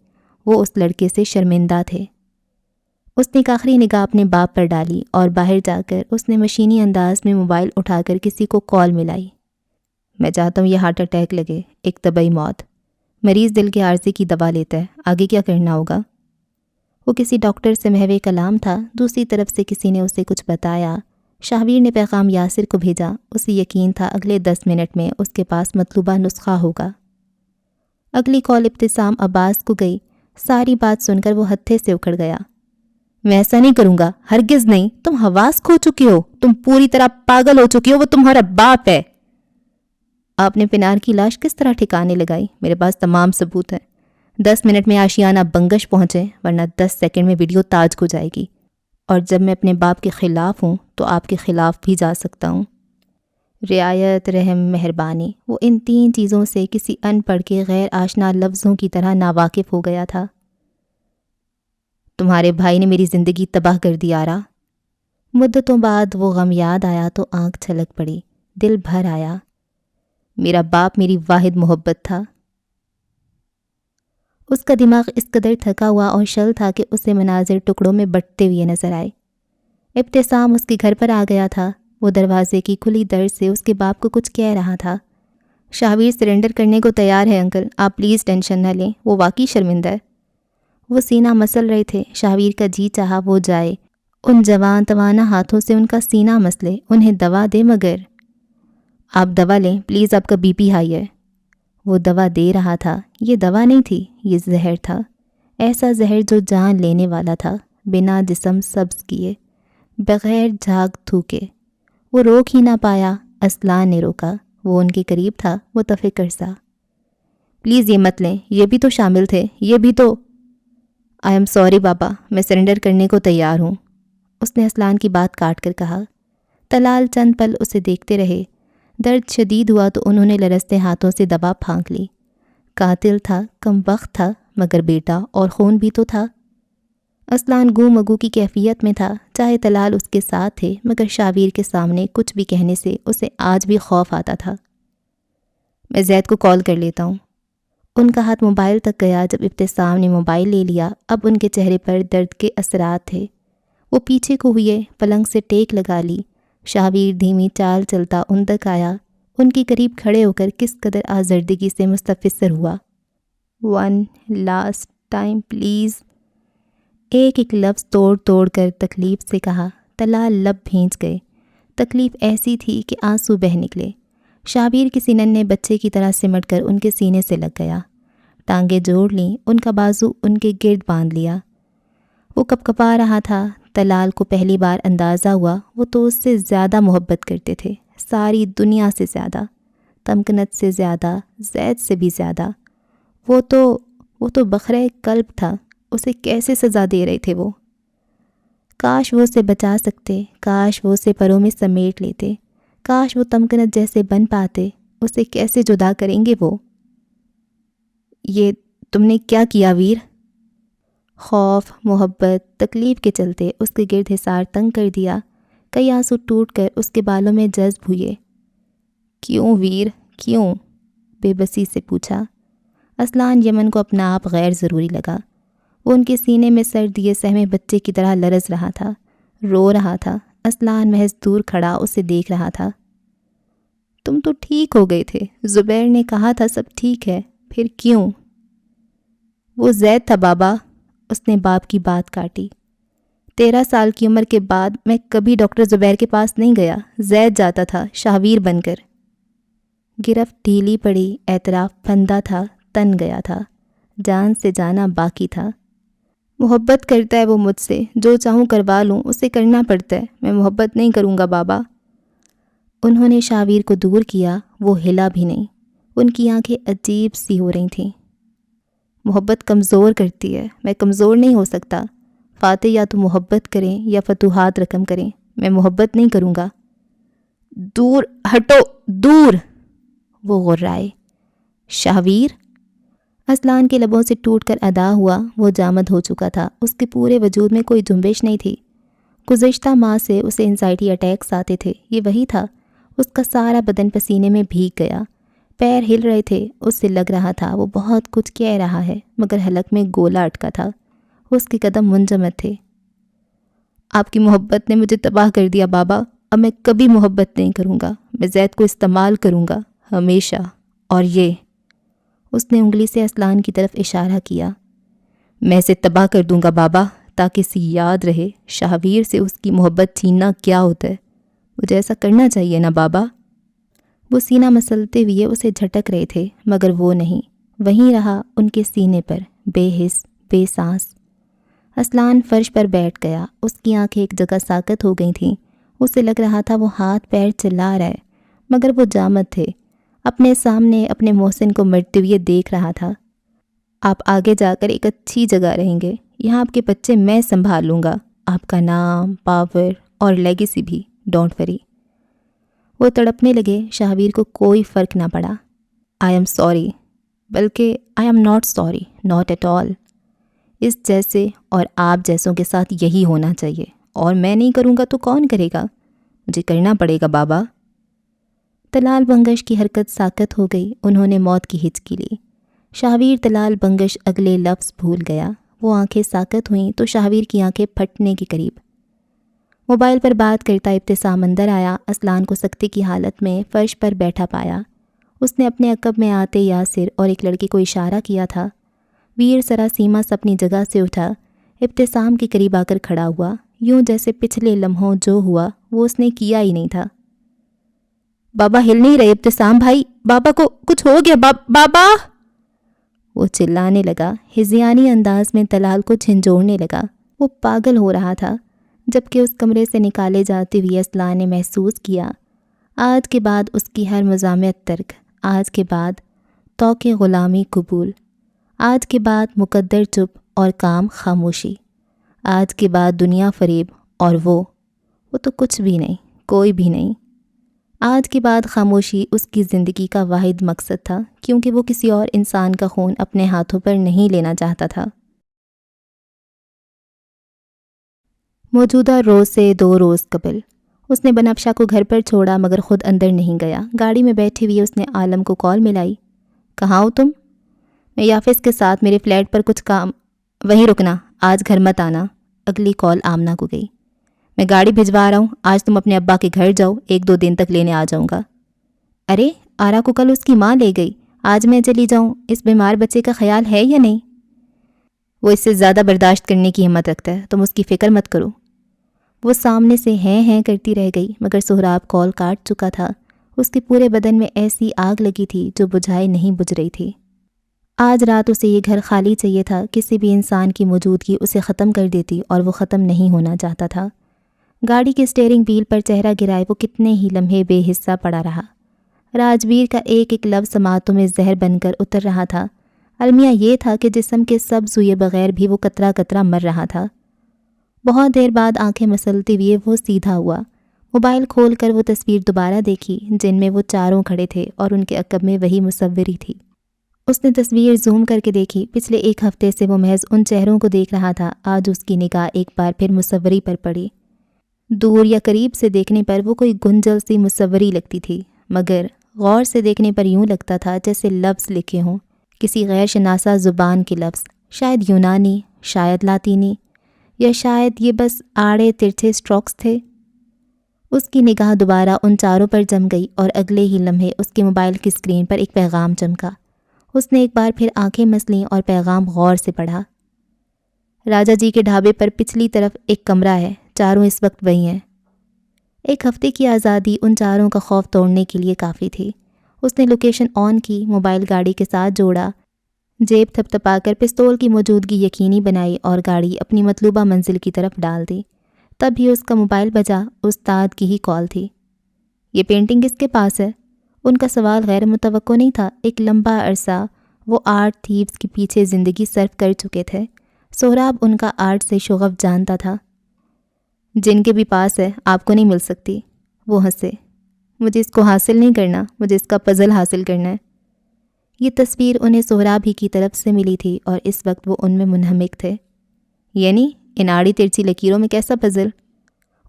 وہ اس لڑکے سے شرمندہ تھے۔ اس نے ایک آخری نگاہ اپنے باپ پر ڈالی اور باہر جا کر اس نے مشینی انداز میں موبائل اٹھا کر کسی کو کال ملائی۔ میں چاہتا ہوں یہ ہارٹ اٹیک لگے، ایک طبعی موت۔ مریض دل کے عارضے کی دوا لیتا ہے، آگے کیا کرنا ہوگا؟ وہ کسی ڈاکٹر سے محو کلام تھا۔ دوسری طرف سے کسی نے اسے کچھ بتایا۔ شاہویر نے پیغام یاسر کو بھیجا۔ اسے یقین تھا اگلے 10 منٹ میں اس کے پاس مطلوبہ نسخہ ہوگا۔ اگلی کال ابتسام عباس کو گئی۔ ساری بات سن کر وہ ہتھے سے اکھڑ گیا۔ میں ایسا نہیں کروں گا، ہرگز نہیں، تم حواس کھو چکی ہو، تم پوری طرح پاگل ہو چکی ہو، وہ تمہارا باپ ہے۔ آپ نے پنار کی لاش کس طرح ٹھکانے لگائی؟ میرے پاس تمام ثبوت ہیں۔ 10 منٹ میں آشیانہ بنگش پہنچے، ورنہ 10 سیکنڈ میں ویڈیو تاج کو جائے گی۔ اور جب میں اپنے باپ کے خلاف ہوں تو آپ کے خلاف بھی جا سکتا ہوں۔ رعایت، رحم، مہربانی، وہ ان 3 چیزوں سے کسی ان پڑھ کے غیر آشنا لفظوں کی طرح ناواقف ہو گیا تھا۔ تمہارے بھائی نے میری زندگی تباہ کر دی آرا۔ مدتوں بعد وہ غم یاد آیا تو آنکھ چھلک پڑی، دل بھر آیا۔ میرا باپ میری واحد محبت تھا۔ اس کا دماغ اس قدر تھکا ہوا اور شل تھا کہ اسے مناظر ٹکڑوں میں بٹتے ہوئے نظر آئے۔ ابتسام اس کے گھر پر آ گیا تھا۔ وہ دروازے کی کھلی در سے اس کے باپ کو کچھ کہہ رہا تھا۔ شاہویر سرنڈر کرنے کو تیار ہے انکل، آپ پلیز ٹینشن نہ لیں، وہ واقعی شرمندہ ہے۔ وہ سینہ مسل رہے تھے۔ شاہویر کا جی چاہا وہ جائے، ان جوان توانا ہاتھوں سے ان کا سینہ مسلے، انہیں دوا دے، مگر آپ دوا لیں پلیز، آپ کا بی پی ہائی ہے۔ وہ دوا دے رہا تھا۔ یہ دوا نہیں تھی، یہ زہر تھا، ایسا زہر جو جان لینے والا تھا، بنا جسم سبز کیے، بغیر جھاگ تھوکے۔ وہ روک ہی نہ پایا۔ اسلان نے روکا، وہ ان کے قریب تھا، متفکر سا۔ پلیز یہ مت لیں، یہ بھی تو شامل تھے، یہ بھی تو۔ آئی ایم سوری بابا، میں سرنڈر کرنے کو تیار ہوں، اس نے اسلان کی بات کاٹ کر کہا۔ طلال چند پل اسے دیکھتے رہے۔ درد شدید ہوا تو انہوں نے لرزتے ہاتھوں سے دوا پھانک لی۔ قاتل تھا، کم وقت تھا، مگر بیٹا اور خون بھی تو تھا۔ اسلان گو مگو کی کیفیت میں تھا، چاہے طلال اس کے ساتھ تھے، مگر شاویر کے سامنے کچھ بھی کہنے سے اسے آج بھی خوف آتا تھا۔ میں زید کو کال کر لیتا ہوں۔ ان کا ہاتھ موبائل تک گیا جب ابتسام نے موبائل لے لیا۔ اب ان کے چہرے پر درد کے اثرات تھے۔ وہ پیچھے کو ہوئے، پلنگ سے ٹیک لگا لی۔ شاویر دھیمی چال چلتا ان تک آیا، ان کے قریب کھڑے ہو کر کس قدر آزردگی سے مستفسر ہوا۔ 1 لاسٹ ٹائم پلیز، ایک ایک لفظ توڑ توڑ کر تکلیف سے کہا۔ طلال لب بھینچ گئے۔ تکلیف ایسی تھی کہ آنسو بہہ نکلے۔ شاویر کسی ننھے بچے کی طرح سمٹ کر ان کے سینے سے لگ گیا۔ ٹانگیں جوڑ لیں، ان کا بازو ان کے گرد باندھ لیا۔ وہ کپکپا رہا تھا۔ طلال کو پہلی بار اندازہ ہوا وہ تو اس سے زیادہ محبت کرتے تھے، ساری دنیا سے زیادہ، تمکنت سے زیادہ، زید سے بھی زیادہ۔ وہ تو بخرۂ قلب تھا، اسے کیسے سزا دے رہے تھے وہ؟ کاش وہ اسے بچا سکتے، کاش وہ اسے پروں میں سمیٹ لیتے، کاش وہ تمکنت جیسے بن پاتے۔ اسے کیسے جدا کریں گے وہ؟ یہ تم نے کیا کیا ویر؟ خوف، محبت، تکلیف کے چلتے اس کے گرد حصار تنگ کر دیا۔ کئی آنسو ٹوٹ کر اس کے بالوں میں جذب ہوئے۔ کیوں ویر، کیوں؟ بے بسی سے پوچھا۔ اسلان یمن کو اپنا آپ غیر ضروری لگا۔ وہ ان کے سینے میں سر دیے سہمے بچے کی طرح لرز رہا تھا، رو رہا تھا۔ اسلان محض دور کھڑا اسے دیکھ رہا تھا۔ تم تو ٹھیک ہو گئے تھے، زبیر نے کہا تھا سب ٹھیک ہے، پھر کیوں؟ وہ زید تھا بابا، اس نے باپ کی بات کاٹی۔ 13 سال کی عمر کے بعد میں کبھی ڈاکٹر زبیر کے پاس نہیں گیا، زید جاتا تھا شاہویر بن کر۔ گرفت ڈھیلی پڑی، اعتراف پھندا تھا، تن گیا تھا، جان سے جانا باقی تھا۔ محبت کرتا ہے وہ مجھ سے، جو چاہوں کروا لوں، اسے کرنا پڑتا ہے، میں محبت نہیں کروں گا بابا۔ انہوں نے شاویر کو دور کیا، وہ ہلا بھی نہیں۔ ان کی آنکھیں عجیب سی ہو رہی تھیں۔ محبت کمزور کرتی ہے، میں کمزور نہیں ہو سکتا۔ فاتح یا تو محبت کریں یا فتوحات رقم کریں، میں محبت نہیں کروں گا۔ دور ہٹو، دور! وہ غرائے۔ شاہویر؟ اسلان کے لبوں سے ٹوٹ کر ادا ہوا۔ وہ جامد ہو چکا تھا، اس کے پورے وجود میں کوئی جنبش نہیں تھی۔ گزشتہ ماہ سے اسے انزائٹی اٹیکس آتے تھے، یہ وہی تھا۔ اس کا سارا بدن پسینے میں بھیگ گیا۔ پیر ہل رہے تھے، اس سے لگ رہا تھا وہ بہت کچھ کہہ رہا ہے مگر حلق میں گولا اٹکا تھا، اس کے قدم منجمد تھے۔ آپ کی محبت نے مجھے تباہ کر دیا بابا، اب میں کبھی محبت نہیں کروں گا، میں زید کو استعمال کروں گا ہمیشہ۔ اور یہ، اس نے انگلی سے اسلان کی طرف اشارہ کیا، میں اسے تباہ کر دوں گا بابا، تاکہ اسے یاد رہے شاہویر سے اس کی محبت چھیننا کیا ہوتا ہے۔ مجھے ایسا کرنا چاہیے نا بابا۔ وہ سینہ مسلتے ہوئے اسے جھٹک رہے تھے مگر وہ نہیں، وہیں رہا ان کے سینے پر، بے حس بے سانس۔ اسلان فرش پر بیٹھ گیا، اس کی آنکھیں ایک جگہ ساکت ہو گئی تھیں، اسے لگ رہا تھا وہ ہاتھ پیر چلا رہا ہے مگر وہ جامد تھے، اپنے سامنے اپنے محسن کو مرتے ہوئے دیکھ رہا تھا۔ آپ آگے جا کر ایک اچھی جگہ رہیں گے، یہاں آپ کے بچے میں سنبھال لوں گا، آپ کا نام، پاور اور لیگیسی بھی، ڈونٹ وری۔ وہ تڑپنے لگے، شاہویر کو کوئی فرق نہ پڑا۔ آئی ایم سوری، بلکہ I am not sorry, not at all. اس جیسے اور آپ جیسوں کے ساتھ یہی ہونا چاہیے، اور میں نہیں کروں گا تو کون کرے گا؟ مجھے کرنا پڑے گا بابا۔ طلال بنگش کی حرکت ساکت ہو گئی، انہوں نے موت کی ہچکی لی۔ شاہویر طلال بنگش اگلے لفظ بھول گیا، وہ آنکھیں ساکت ہوئیں تو شاہویر کی آنکھیں پھٹنے کے قریب۔ موبائل پر بات کرتا ابتسام اندر آیا، اسلان کو سکتے کی حالت میں فرش پر بیٹھا پایا۔ اس نے اپنے عقب میں آتے یاسر اور ایک لڑکے کو اشارہ کیا تھا۔ ویر سراسیمہ سے اپنی جگہ سے اٹھا، ابتسام کے قریب آ کر کھڑا ہوا، یوں جیسے پچھلے لمحوں جو ہوا وہ اس نے کیا ہی نہیں تھا۔ بابا ہل نہیں رہے ابتسام بھائی، بابا کو کچھ ہو گیا، بابا! وہ چلانے لگا، ہذیانی انداز میں طلال کو جھنجھوڑنے لگا۔ وہ پاگل ہو رہا تھا۔ جبکہ اس کمرے سے نکالے جاتے ہوئے اسلان نے محسوس کیا، آج کے بعد اس کی ہر مزاحمت ترک، آج کے بعد توقع غلامی قبول، آج کے بعد مقدر چپ اور کام خاموشی، آج کے بعد دنیا فریب اور وہ تو کچھ بھی نہیں، کوئی بھی نہیں۔ آج کے بعد خاموشی اس کی زندگی کا واحد مقصد تھا، کیونکہ وہ کسی اور انسان کا خون اپنے ہاتھوں پر نہیں لینا چاہتا تھا۔ موجودہ روز سے 2 روز قبل اس نے بنفشہ کو گھر پر چھوڑا مگر خود اندر نہیں گیا۔ گاڑی میں بیٹھی ہوئی اس نے عالم کو کال ملائی۔ کہاں ہو تم؟ میں یافس کے ساتھ، میرے فلیٹ پر کچھ کام، وہیں رکنا، آج گھر مت آنا۔ اگلی کال آمنہ کو گئی۔ میں گاڑی بھجوا رہا ہوں، آج تم اپنے ابا کے گھر جاؤ، 1-2 دن تک لینے آ جاؤں گا۔ ارے آرا کو کل اس کی ماں لے گئی، آج میں چلی جاؤں، اس بیمار بچے کا خیال ہے یا نہیں؟ وہ اس سے زیادہ برداشت کرنے کی ہمت رکھتا ہے، تم اس کی فکر مت کرو۔ وہ سامنے سے ہیں کرتی رہ گئی مگر سہراب کال کاٹ چکا تھا۔ اس کے پورے بدن میں ایسی آگ لگی تھی جو بجھائے نہیں بجھ رہی تھی۔ آج رات اسے یہ گھر خالی چاہیے تھا، کسی بھی انسان کی موجودگی اسے ختم کر دیتی اور وہ ختم نہیں ہونا چاہتا تھا۔ گاڑی کے اسٹیئرنگ وہیل پر چہرہ گرائے وہ کتنے ہی لمحے بے حصہ پڑا رہا۔ راجبیر کا ایک ایک لفظ سماعتوں میں زہر بن کر اتر رہا تھا۔ المیہ یہ تھا کہ جسم کے سبز ہوئے بغیر بھی وہ قطرہ قطرہ مر رہا تھا۔ بہت دیر بعد آنکھیں مسلتے ہوئے وہ سیدھا ہوا، موبائل کھول کر وہ تصویر دوبارہ دیکھی جن میں وہ چاروں کھڑے تھے اور ان کے عقب میں وہی مصوری تھی۔ اس نے تصویر زوم کر کے دیکھی، پچھلے 1 ہفتے سے وہ محض ان چہروں کو دیکھ رہا تھا، آج اس کی نگاہ ایک بار پھر مصوری پر پڑی۔ دور یا قریب سے دیکھنے پر وہ کوئی گنجل سی مصوری لگتی تھی مگر غور سے دیکھنے پر یوں لگتا تھا جیسے لفظ لکھے ہوں، کسی غیر شناسہ زبان کے لفظ، شاید یونانی، شاید لاطینی، یا شاید یہ بس آڑے ترچھے سٹروکس تھے۔ اس کی نگاہ دوبارہ ان چاروں پر جم گئی اور اگلے ہی لمحے اس کے موبائل کی اسکرین پر ایک پیغام چمکا۔ اس نے ایک بار پھر آنکھیں مسلیں اور پیغام غور سے پڑھا۔ راجا جی کے ڈھابے پر پچھلی طرف ایک کمرہ ہے، چاروں اس وقت وہی ہیں۔ 1 ہفتے کی آزادی ان چاروں کا خوف توڑنے کے لیے کافی تھی۔ اس نے لوکیشن آن کی، موبائل گاڑی کے ساتھ جوڑا، جیب تھپتھپا کر پستول کی موجودگی یقینی بنائی اور گاڑی اپنی مطلوبہ منزل کی طرف ڈال دی۔ تب ہی اس کا موبائل بجا، استاد کی ہی کال تھی۔ یہ پینٹنگ کس کے پاس ہے؟ ان کا سوال غیر متوقع نہیں تھا۔ ایک لمبا عرصہ وہ آرٹ تھیوز کے پیچھے زندگی صرف کر چکے تھے۔ سہراب ان کا آرٹ سے شغف جانتا تھا۔ جن کے بھی پاس ہے، آپ کو نہیں مل سکتی۔ وہ ہنسے۔ مجھے اس کو حاصل نہیں کرنا، مجھے اس کا پزل حاصل کرنا ہے۔ یہ تصویر انہیں سہراب ہی کی طرف سے ملی تھی اور اس وقت وہ ان میں منہمک تھے۔ یعنی ان آڑی ترچھی لکیروں میں کیسا پزل؟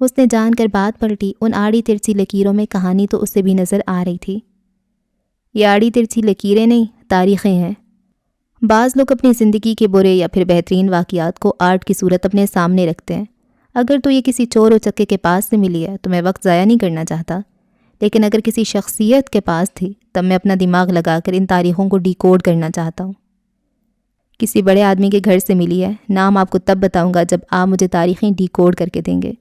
اس نے جان کر بات پلٹی۔ ان آڑی ترچھی لکیروں میں کہانی تو اسے بھی نظر آ رہی تھی۔ یہ آڑی ترچھی لکیریں نہیں، تاریخیں ہیں۔ بعض لوگ اپنی زندگی کے برے یا پھر بہترین واقعات کو آرٹ کی صورت اپنے سامنے رکھتے ہیں۔ اگر تو یہ کسی چور و چکے کے پاس سے ملی ہے تو میں وقت ضائع نہیں کرنا چاہتا، لیکن اگر کسی شخصیت کے پاس تھی تب میں اپنا دماغ لگا کر ان تاریخوں کو ڈی کوڈ کرنا چاہتا ہوں۔ کسی بڑے آدمی کے گھر سے ملی ہے، نام آپ کو تب بتاؤں گا جب آپ مجھے تاریخیں ڈی کوڈ کر کے دیں گے۔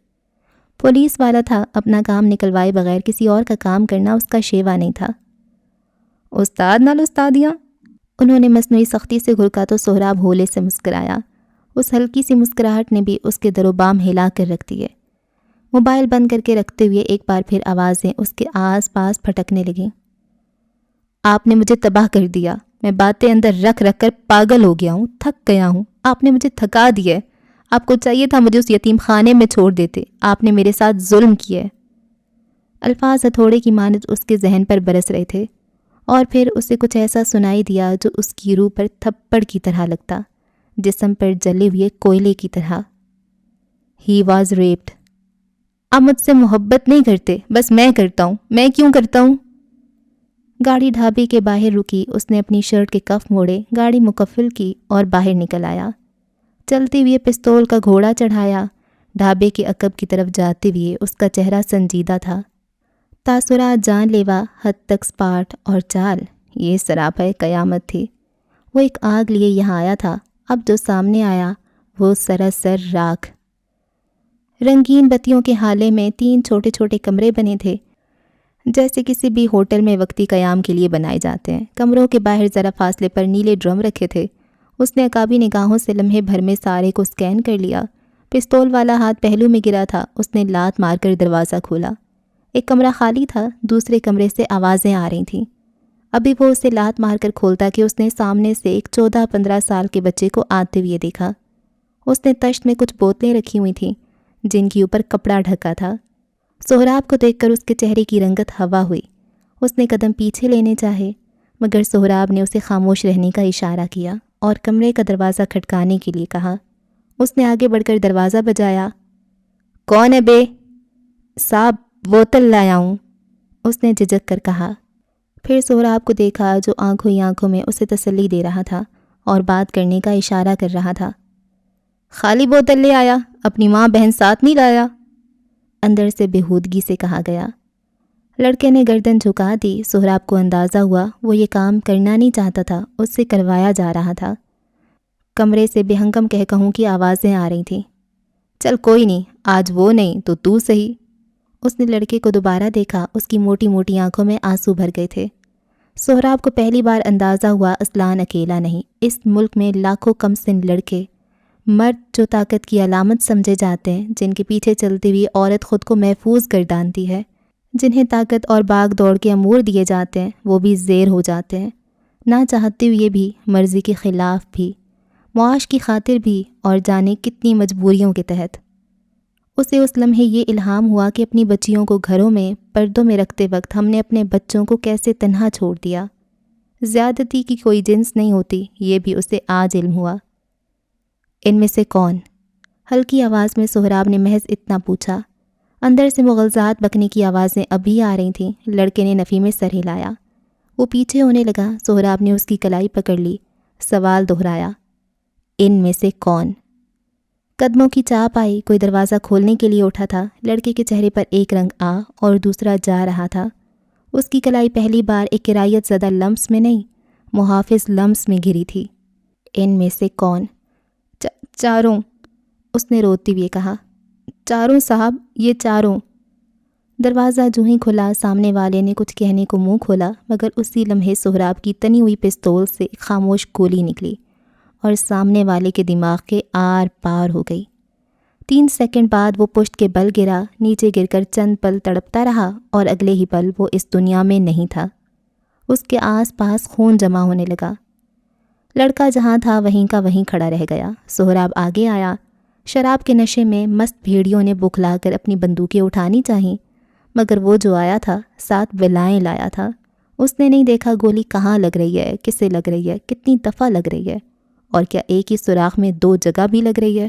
پولیس والا تھا، اپنا کام نکلوائے بغیر کسی اور کا کام کرنا اس کا شیوا نہیں تھا۔ استاد نال استادیاں، انہوں نے مصنوعی سختی سے گھرکا تو سہراب ہولے سے مسکرایا۔ اس ہلکی سی مسکراہٹ نے بھی اس کے در و بام ہلا کر رکھ دیے۔ موبائل بند کر کے رکھتے ہوئے ایک بار پھر آوازیں اس کے آس پاس پھٹکنے لگیں۔ آپ نے مجھے تباہ کر دیا، میں باتیں اندر رکھ رکھ کر پاگل ہو گیا ہوں، تھک گیا ہوں، آپ نے مجھے تھکا دیا ہے۔ آپ کو چاہیے تھا مجھے اس یتیم خانے میں چھوڑ دیتے، آپ نے میرے ساتھ ظلم کیا ہے۔ الفاظ ہتھوڑے کی مانند اس کے ذہن پر برس رہے تھے، اور پھر اسے کچھ ایسا سنائی دیا جو اس کی روح پر تھپڑ کی طرح لگتا، جسم پر جلے ہوئے کوئلے کی طرح۔ He was rapid. آپ مجھ سے محبت نہیں کرتے، بس میں کرتا ہوں۔ میں کیوں کرتا ہوں؟ گاڑی ڈھابے کے باہر رکی، اس نے اپنی شرٹ کے کف موڑے، گاڑی مکفل کی اور باہر نکل آیا۔ چلتے ہوئے پستول کا گھوڑا چڑھایا، ڈھابے کے عقب کی طرف جاتے ہوئے اس کا چہرہ سنجیدہ تھا، تاثرات جان لیوا، حد تک سپاٹ اور چال، یہ سراپا قیامت تھی۔ وہ ایک آگ لیے یہاں آیا تھا، اب جو سامنے آیا وہ سراسر راکھ۔ رنگین بتیوں کے حالے میں 3 چھوٹے چھوٹے کمرے بنے تھے، جیسے کسی بھی ہوٹل میں وقتی قیام کے لیے بنائے جاتے ہیں۔ کمروں کے باہر ذرا فاصلے پر نیلے ڈرم رکھے تھے۔ اس نے عقابی نگاہوں سے لمحے بھر میں سارے کو سکین کر لیا۔ پستول والا ہاتھ پہلو میں گرا تھا، اس نے لات مار کر دروازہ کھولا۔ ایک کمرہ خالی تھا، دوسرے کمرے سے آوازیں آ رہی تھیں۔ ابھی وہ اسے لات مار کر کھولتا کہ اس نے سامنے سے ایک 14-15 سال کے بچے کو آتے ہوئے دیکھا۔ اس نے تشت میں کچھ بوتلیں رکھی ہوئی تھیں جن کے اوپر کپڑا ڈھکا تھا۔ سہراب کو دیکھ کر اس کے چہرے کی رنگت ہوا ہوئی۔ اس نے قدم پیچھے لینے چاہے، مگر سہراب نے اسے خاموش رہنے کا اشارہ کیا اور کمرے کا دروازہ کھٹکانے کے لیے کہا۔ اس نے آگے بڑھ کر دروازہ بجایا۔ کون ہے بے؟ صاحب، بوتل لایا ہوں، اس نے جھجک کر کہا۔ پھر سہراب کو دیکھا جو آنکھوں ہی آنکھوں میں اسے تسلی دے رہا تھا اور بات کرنے کا اشارہ کر رہا تھا۔ خالی بوتل لے آیا، اپنی ماں بہن ساتھ نہیں لایا؟ اندر سے بےہودگی سے کہا گیا۔ لڑکے نے گردن جھکا دی۔ سہراب کو اندازہ ہوا وہ یہ کام کرنا نہیں چاہتا تھا، اس سے کروایا جا رہا تھا۔ کمرے سے بے ہنگم کہوں کی آوازیں آ رہی تھیں۔ چل کوئی نہیں، آج وہ نہیں تو تو صحیح۔ اس نے لڑکے کو دوبارہ دیکھا، اس کی موٹی موٹی آنکھوں میں آنسو بھر گئے تھے۔ سہراب کو پہلی بار اندازہ ہوا اسلان اکیلا نہیں، اس ملک میں لاکھوں کم سن لڑکے، مرد جو طاقت کی علامت سمجھے جاتے ہیں، جن کے پیچھے چلتی ہوئی عورت خود کو محفوظ گردانتی ہے، جنہیں طاقت اور بھاگ دوڑ کے امور دیے جاتے ہیں، وہ بھی زیر ہو جاتے ہیں، نہ چاہتے ہوئے بھی، مرضی کے خلاف بھی، معاش کی خاطر بھی، اور جانے کتنی مجبوریوں کے تحت۔ اسے اس لمحے یہ الہام ہوا کہ اپنی بچیوں کو گھروں میں پردوں میں رکھتے وقت ہم نے اپنے بچوں کو کیسے تنہا چھوڑ دیا۔ زیادتی کی کوئی جنس نہیں ہوتی، یہ بھی اسے آج علم ہوا۔ ان میں سے کون؟ ہلکی آواز میں سہراب نے محض اتنا پوچھا۔ اندر سے مغلظات بکنے کی آوازیں ابھی آ رہی تھیں۔ لڑکے نے نفی میں سر ہلایا۔ وہ پیچھے ہونے لگا۔ سہراب نے اس کی کلائی پکڑ لی، سوال دہرایا۔ ان میں سے کون؟ قدموں کی چاپ آئی، کوئی دروازہ کھولنے کے لیے اٹھا تھا۔ لڑکے کے چہرے پر ایک رنگ آ اور دوسرا جا رہا تھا۔ اس کی کلائی پہلی بار ایک کرائیت زدہ لمس میں نہیں، محافظ لمس میں گری تھی۔ ان میں سے کون؟ چاروں، اس نے روتے ہوئے کہا۔ چاروں صاحب، یہ چاروں۔ دروازہ جو ہی کھلا، سامنے والے نے کچھ کہنے کو منہ کھولا، مگر اسی لمحے سہراب کی تنی ہوئی پستول سے ایک خاموش گولی نکلی اور سامنے والے کے دماغ کے آر پار ہو گئی۔ 3 سیکنڈ بعد وہ پشت کے بل گرا، نیچے گر کر چند پل تڑپتا رہا اور اگلے ہی پل وہ اس دنیا میں نہیں تھا۔ اس کے آس پاس خون جمع ہونے لگا۔ لڑکا جہاں تھا وہیں کا وہیں کھڑا رہ گیا۔ سہراب آگے آیا۔ شراب کے نشے میں مست بھیڑیوں نے بکھلا کر اپنی بندوقیں اٹھانی چاہیں، مگر وہ جو آیا تھا 7 بلائیں لایا تھا۔ اس نے نہیں دیکھا گولی کہاں لگ رہی ہے، کسے لگ رہی ہے، کتنی دفعہ لگ رہی ہے، اور کیا ایک ہی سوراخ میں 2 جگہ بھی لگ رہی ہے۔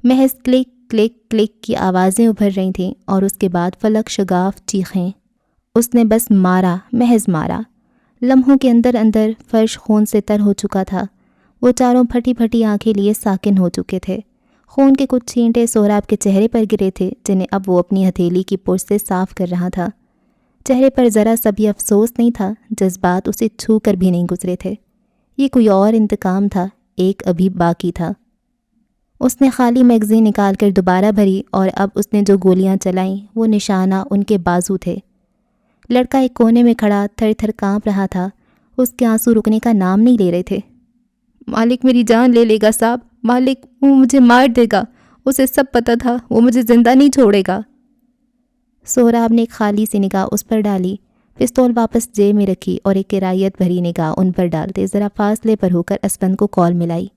محض کلک کلک کلک کی آوازیں ابھر رہی تھیں اور اس کے بعد فلک شگاف چیخیں۔ اس نے بس مارا، محض مارا۔ لمحوں کے اندر اندر فرش خون سے تر ہو چکا تھا۔ وہ چاروں پھٹی پھٹی آنکھیں لیے ساکن ہو چکے تھے۔ خون کے کچھ چھینٹے سہراب کے چہرے پر گرے تھے جنہیں اب وہ اپنی ہتھیلی کی پشت سے صاف کر رہا تھا۔ چہرے پر ذرا سا بھی افسوس نہیں تھا، جذبات اسے چھو کر بھی نہیں گزرے تھے۔ یہ کوئی اور انتقام تھا، ایک ابھی باقی تھا۔ اس نے خالی میگزین نکال کر دوبارہ بھری اور اب اس نے جو گولیاں چلائیں وہ نشانہ ان کے بازو تھے۔ لڑکا ایک کونے میں کھڑا تھر تھر کانپ رہا تھا، اس کے آنسو رکنے کا نام نہیں لے رہے تھے۔ مالک میری جان لے لے گا صاحب، مالک وہ مجھے مار دے گا، اسے سب پتہ تھا، وہ مجھے زندہ نہیں چھوڑے گا۔ سہراب نے ایک خالی سی نگاہ اس پر ڈالی، پستول واپس جیب میں رکھی اور ایک کرائیت بھری نگاہ ان پر ڈالتے ذرا فاصلے پر ہو کر اسپند کو کال ملائی۔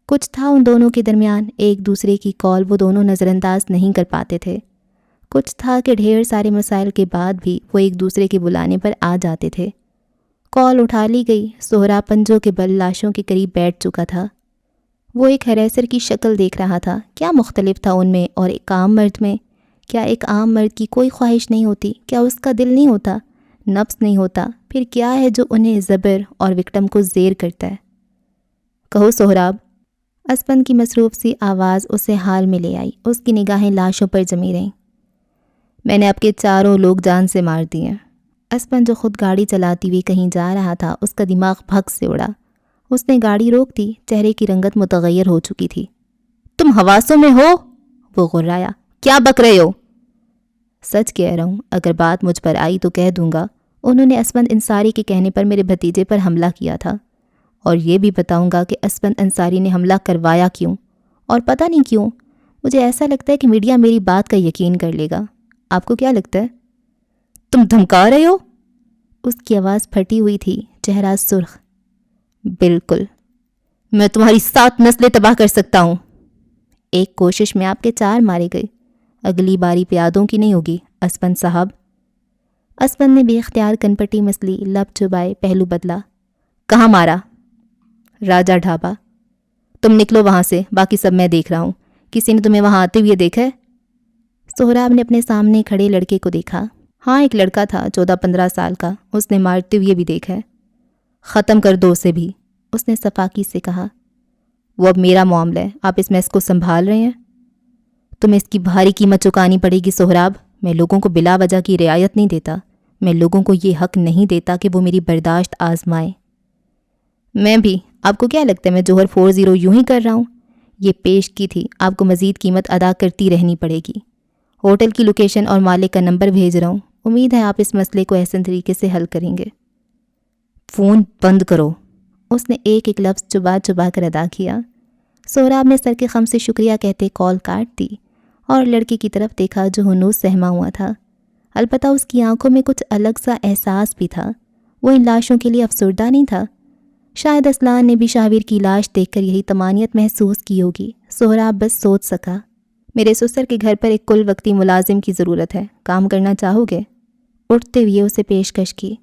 کچھ تھا ان دونوں کے درمیان، ایک دوسرے کی کال وہ دونوں نظر انداز نہیں کر پاتے تھے۔ کچھ تھا کہ ڈھیر سارے مسائل کے بعد بھی وہ ایک دوسرے کے بلانے پر آ جاتے تھے۔ کال اٹھا لی گئی۔ سہراب پنجوں کے بل لاشوں کے قریب بیٹھ چکا تھا۔ وہ ایک ہریسر کی شکل دیکھ رہا تھا۔ کیا مختلف تھا ان میں اور ایک عام مرد میں؟ کیا ایک عام مرد کی کوئی خواہش نہیں ہوتی؟ کیا اس کا دل نہیں ہوتا، نفس نہیں ہوتا؟ پھر کیا ہے جو انہیں زبر اور وکٹم کو زیر کرتا ہے؟ کہو سہراب۔ اسپند کی مصروف سی آواز اسے حال میں لے آئی۔ اس کی نگاہیں لاشوں پر جمی رہیں۔ میں نے آپ کے چاروں لوگ جان سے مار دیے ہیں۔ اسپند جو خود گاڑی چلاتی ہوئی کہیں جا رہا تھا، اس کا دماغ بھگ سے اڑا۔ اس نے گاڑی روک دی، چہرے کی رنگت متغیر ہو چکی تھی۔ تم حواسوں میں ہو؟ وہ غرایا۔ کیا بک رہے ہو؟ سچ کہہ رہا ہوں، اگر بات مجھ پر آئی تو کہہ دوں گا انہوں نے اسپند انصاری کے کہنے پر میرے بھتیجے پر حملہ کیا تھا، اور یہ بھی بتاؤں گا کہ اسپند انصاری نے حملہ کروایا کیوں، اور پتہ نہیں کیوں۔ مجھے ایسا لگتا ہے کہ میڈیا میری بات کا یقین کر لے گا۔ آپ کو کیا لگتا ہے؟ تم دھمکا رہے ہو؟ اس کی آواز پھٹی ہوئی تھی، چہرہ سرخ۔ بالکل، میں تمہاری 7 نسلیں تباہ کر سکتا ہوں۔ ایک کوشش میں آپ کے 4 مارے گئے، اگلی باری پیادوں کی نہیں ہوگی اسپند صاحب۔ اسپند نے بے اختیار کنپٹی مسلی، لب چبائے، پہلو بدلا۔ کہاں مارا؟ راجہ ڈھابا۔ تم نکلو وہاں سے، باقی سب میں دیکھ رہا ہوں۔ کسی نے تمہیں وہاں آتے ہوئے دیکھا ہے؟ سہراب نے اپنے سامنے کھڑے لڑکے کو دیکھا۔ ہاں، ایک لڑکا تھا 14-15 سال کا، اس نے مارتے ہوئے بھی دیکھا ہے۔ ختم کر دو اسے بھی، اس نے صفاقی سے کہا۔ وہ اب میرا معاملہ ہے، آپ اس میس کو سنبھال رہے ہیں۔ تمہیں اس کی بھاری قیمت چکانی پڑے گی سہراب۔ میں لوگوں کو بلا وجہ کی رعایت نہیں دیتا، میں لوگوں کو یہ حق نہیں دیتا کہ وہ میری برداشت آزمائیں۔ میں بھی، آپ کو کیا لگتا ہے میں جوہر 40 یوں ہی کر رہا ہوں؟ یہ پیش کی تھی، آپ کو مزید قیمت ادا کرتی رہنی پڑے گی۔ ہوٹل کی لوکیشن اور مالک کا نمبر بھیج رہا ہوں، امید ہے آپ اس مسئلے کو احسن طریقے سے حل کریں گے۔ فون بند کرو، اس نے ایک ایک لفظ چبا چبا کر ادا کیا۔ سہراب نے سر کے خم سے شکریہ کہتے کال کاٹ دی اور لڑکی کی طرف دیکھا جو ہنوز سہما ہوا تھا۔ البتہ اس کی آنکھوں میں کچھ الگ سا احساس بھی تھا، وہ ان لاشوں کے لیے افسردہ نہیں تھا۔ شاید اسلان نے بھی شاہویر کی لاش دیکھ کر یہی طمانیت محسوس کی ہوگی۔ سہراب بس سوچ سکا، میرے سسر کے گھر پر ایک کل وقتی ملازم کی ضرورت ہے، کام کرنا چاہو گے؟ اٹھتے ہوئے اسے پیشکش کی۔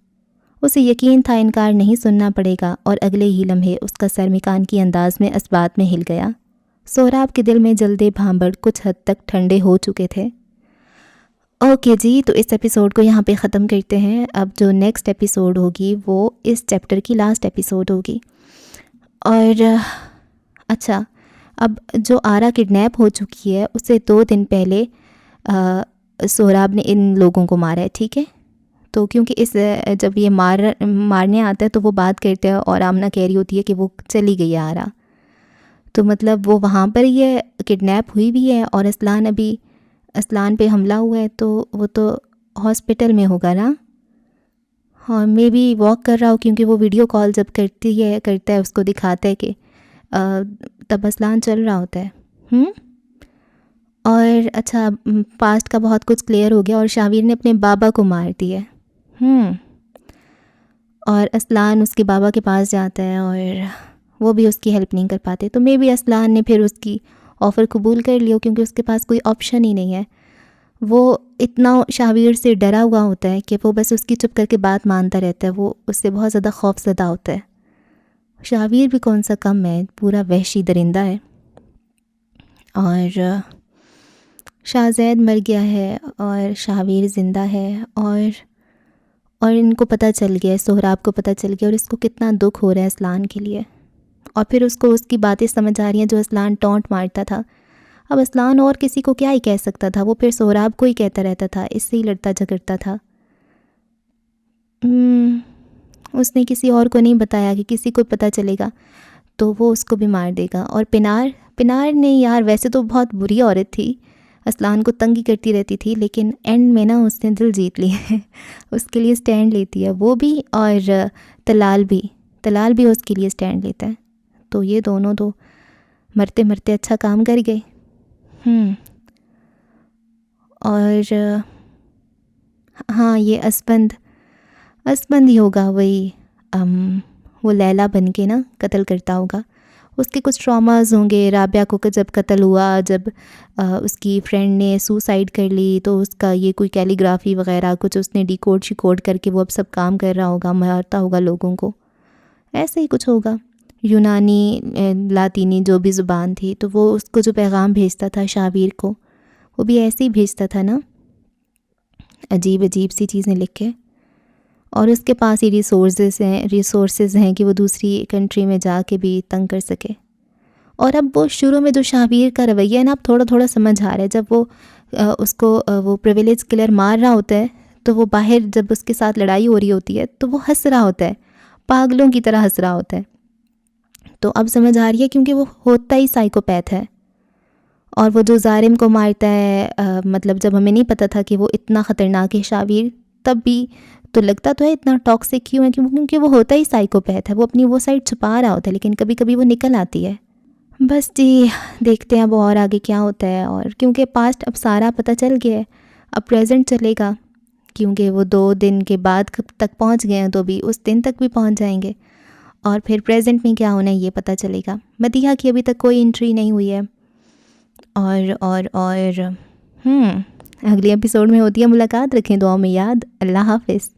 اسے یقین تھا انکار نہیں سننا پڑے گا، اور اگلے ہی لمحے اس کا سر مکان کی انداز میں اسبات میں ہل گیا۔ سہراب کے دل میں جلدے بھانبڑ کچھ حد تک ٹھنڈے ہو چکے تھے۔ اوکے جی، تو اس ایپیسوڈ کو یہاں پہ ختم کرتے ہیں۔ اب جو نیکسٹ ایپیسوڈ ہوگی وہ اس چیپٹر کی لاسٹ ایپیسوڈ ہوگی۔ اور اچھا، اب جو آرا کڈنیپ ہو چکی ہے، اسے 2 دن پہلے سہراب نے ان لوگوں کو مارا ہے، ٹھیک ہے؟ تو کیونکہ جب یہ مارنے آتا ہے تو وہ بات کرتے ہیں اور آمنہ کہہ رہی ہوتی ہے کہ وہ چلی گئی ہے آرا، تو مطلب وہ وہاں پر یہ کڈنیپ ہوئی بھی ہے، اور اسلان پہ حملہ ہوا ہے، تو وہ تو ہاسپٹل میں ہوگا نا۔ ہاں، میں بھی واک کر رہا ہوں، کیونکہ وہ ویڈیو کال جب کرتا ہے اس کو دکھاتا ہے کہ تب اسلان چل رہا ہوتا ہے۔ اور اچھا، پاسٹ کا بہت کچھ کلیئر ہو گیا، اور شاویر نے اپنے بابا کو مار دیا ہے۔ اور اسلان اس کے بابا کے پاس جاتا ہے اور وہ بھی اس کی ہیلپ نہیں کر پاتے، تو میں بھی اسلان نے پھر اس کی آفر قبول کر لیا، کیونکہ اس کے پاس کوئی آپشن ہی نہیں ہے۔ وہ اتنا شاویر سے ڈرا ہوا ہوتا ہے کہ وہ بس اس کی چپ کر کے بات مانتا رہتا ہے، وہ اس سے بہت زیادہ خوف زدہ ہوتا ہے۔ شاویر بھی کون سا کم ہے، پورا وحشی درندہ ہے۔ اور شاہ زید مر گیا ہے اور شاویر زندہ ہے، اور اور ان کو پتہ چل گیا، سہراب کو پتہ چل گیا، اور اس کو کتنا دکھ ہو رہا ہے اسلان کے لیے. اور پھر اس کو اس کی باتیں سمجھ آ رہی ہیں جو اسلان ٹونٹ مارتا تھا. اب اسلان اور کسی کو کیا ہی کہہ سکتا تھا، وہ پھر سہراب کو ہی کہتا رہتا تھا، اس سے ہی لڑتا جھگڑتا تھا. اس نے کسی اور کو نہیں بتایا کہ کسی کو پتہ چلے گا تو وہ اس کو بھی مار دے گا. اور پنار نے یار ویسے تو بہت بری عورت تھی، اسلان کو تنگ ہی کرتی رہتی تھی، لیکن اینڈ میں نا اس نے دل جیت لیا ہے. اس کے لیے سٹینڈ لیتی ہے وہ بھی، اور طلال بھی اس کے لیے سٹینڈ لیتا ہے. تو یہ دونوں تو مرتے مرتے اچھا کام کر گئے. اور ہاں یہ اسپند ہی ہوگا، وہی وہ لیلا بن کے نا قتل کرتا ہوگا. اس کے کچھ ٹراماز ہوں گے. رابعہ کو جب قتل ہوا، جب اس کی فرینڈ نے سوسائڈ کر لی، تو اس کا یہ کوئی کیلیگرافی وغیرہ کچھ اس نے ڈیکوڈ کر کے وہ اب سب کام کر رہا ہوگا، مارتا ہوگا لوگوں کو. ایسے ہی کچھ ہوگا. یونانی لاطینی جو بھی زبان تھی، تو وہ اس کو جو پیغام بھیجتا تھا شابیر کو، وہ بھی ایسے ہی بھیجتا تھا نا، عجیب سی چیزیں لکھ کے. اور اس کے پاس ہی ریسورسز ہیں کہ وہ دوسری کنٹری میں جا کے بھی تنگ کر سکے. اور اب وہ شروع میں جو شابیر کا رویہ ہے نا، اب تھوڑا تھوڑا سمجھ آ رہا ہے. جب وہ اس کو وہ پریویلیج کلر مار رہا ہوتا ہے، تو وہ باہر جب اس کے ساتھ لڑائی ہو رہی ہوتی ہے تو وہ ہنس رہا ہوتا ہے، پاگلوں کی طرح ہنس رہا ہوتا ہے. تو اب سمجھ آ رہی ہے، کیونکہ وہ ہوتا ہی سائیکوپیتھ ہے. اور وہ جو ظالم کو مارتا ہے، مطلب جب ہمیں نہیں پتہ تھا کہ وہ اتنا خطرناک ہے شابیر، تب بھی تو لگتا تو ہے اتنا ٹاکسک کیوں ہے، کیونکہ وہ ہوتا ہی سائیکوپیتھ ہے. وہ اپنی وہ سائڈ چھپا رہا ہوتا ہے، لیکن کبھی کبھی وہ نکل آتی ہے. بس جی دیکھتے ہیں اب اور آگے کیا ہوتا ہے. اور کیونکہ پاسٹ اب سارا پتہ چل گیا ہے، اب پریزنٹ چلے گا، کیونکہ وہ 2 دن کے بعد کب تک پہنچ گئے ہیں، تو بھی اس دن تک بھی پہنچ جائیں گے. اور پھر پریزنٹ میں کیا ہونا ہے یہ پتہ چلے گا. مدیحہ کی ابھی تک کوئی انٹری نہیں ہوئی ہے. اور اگلی ایپیسوڈ میں ہوتی ہے ملاقات. رکھیں دعاؤں میں یاد. اللہ حافظ.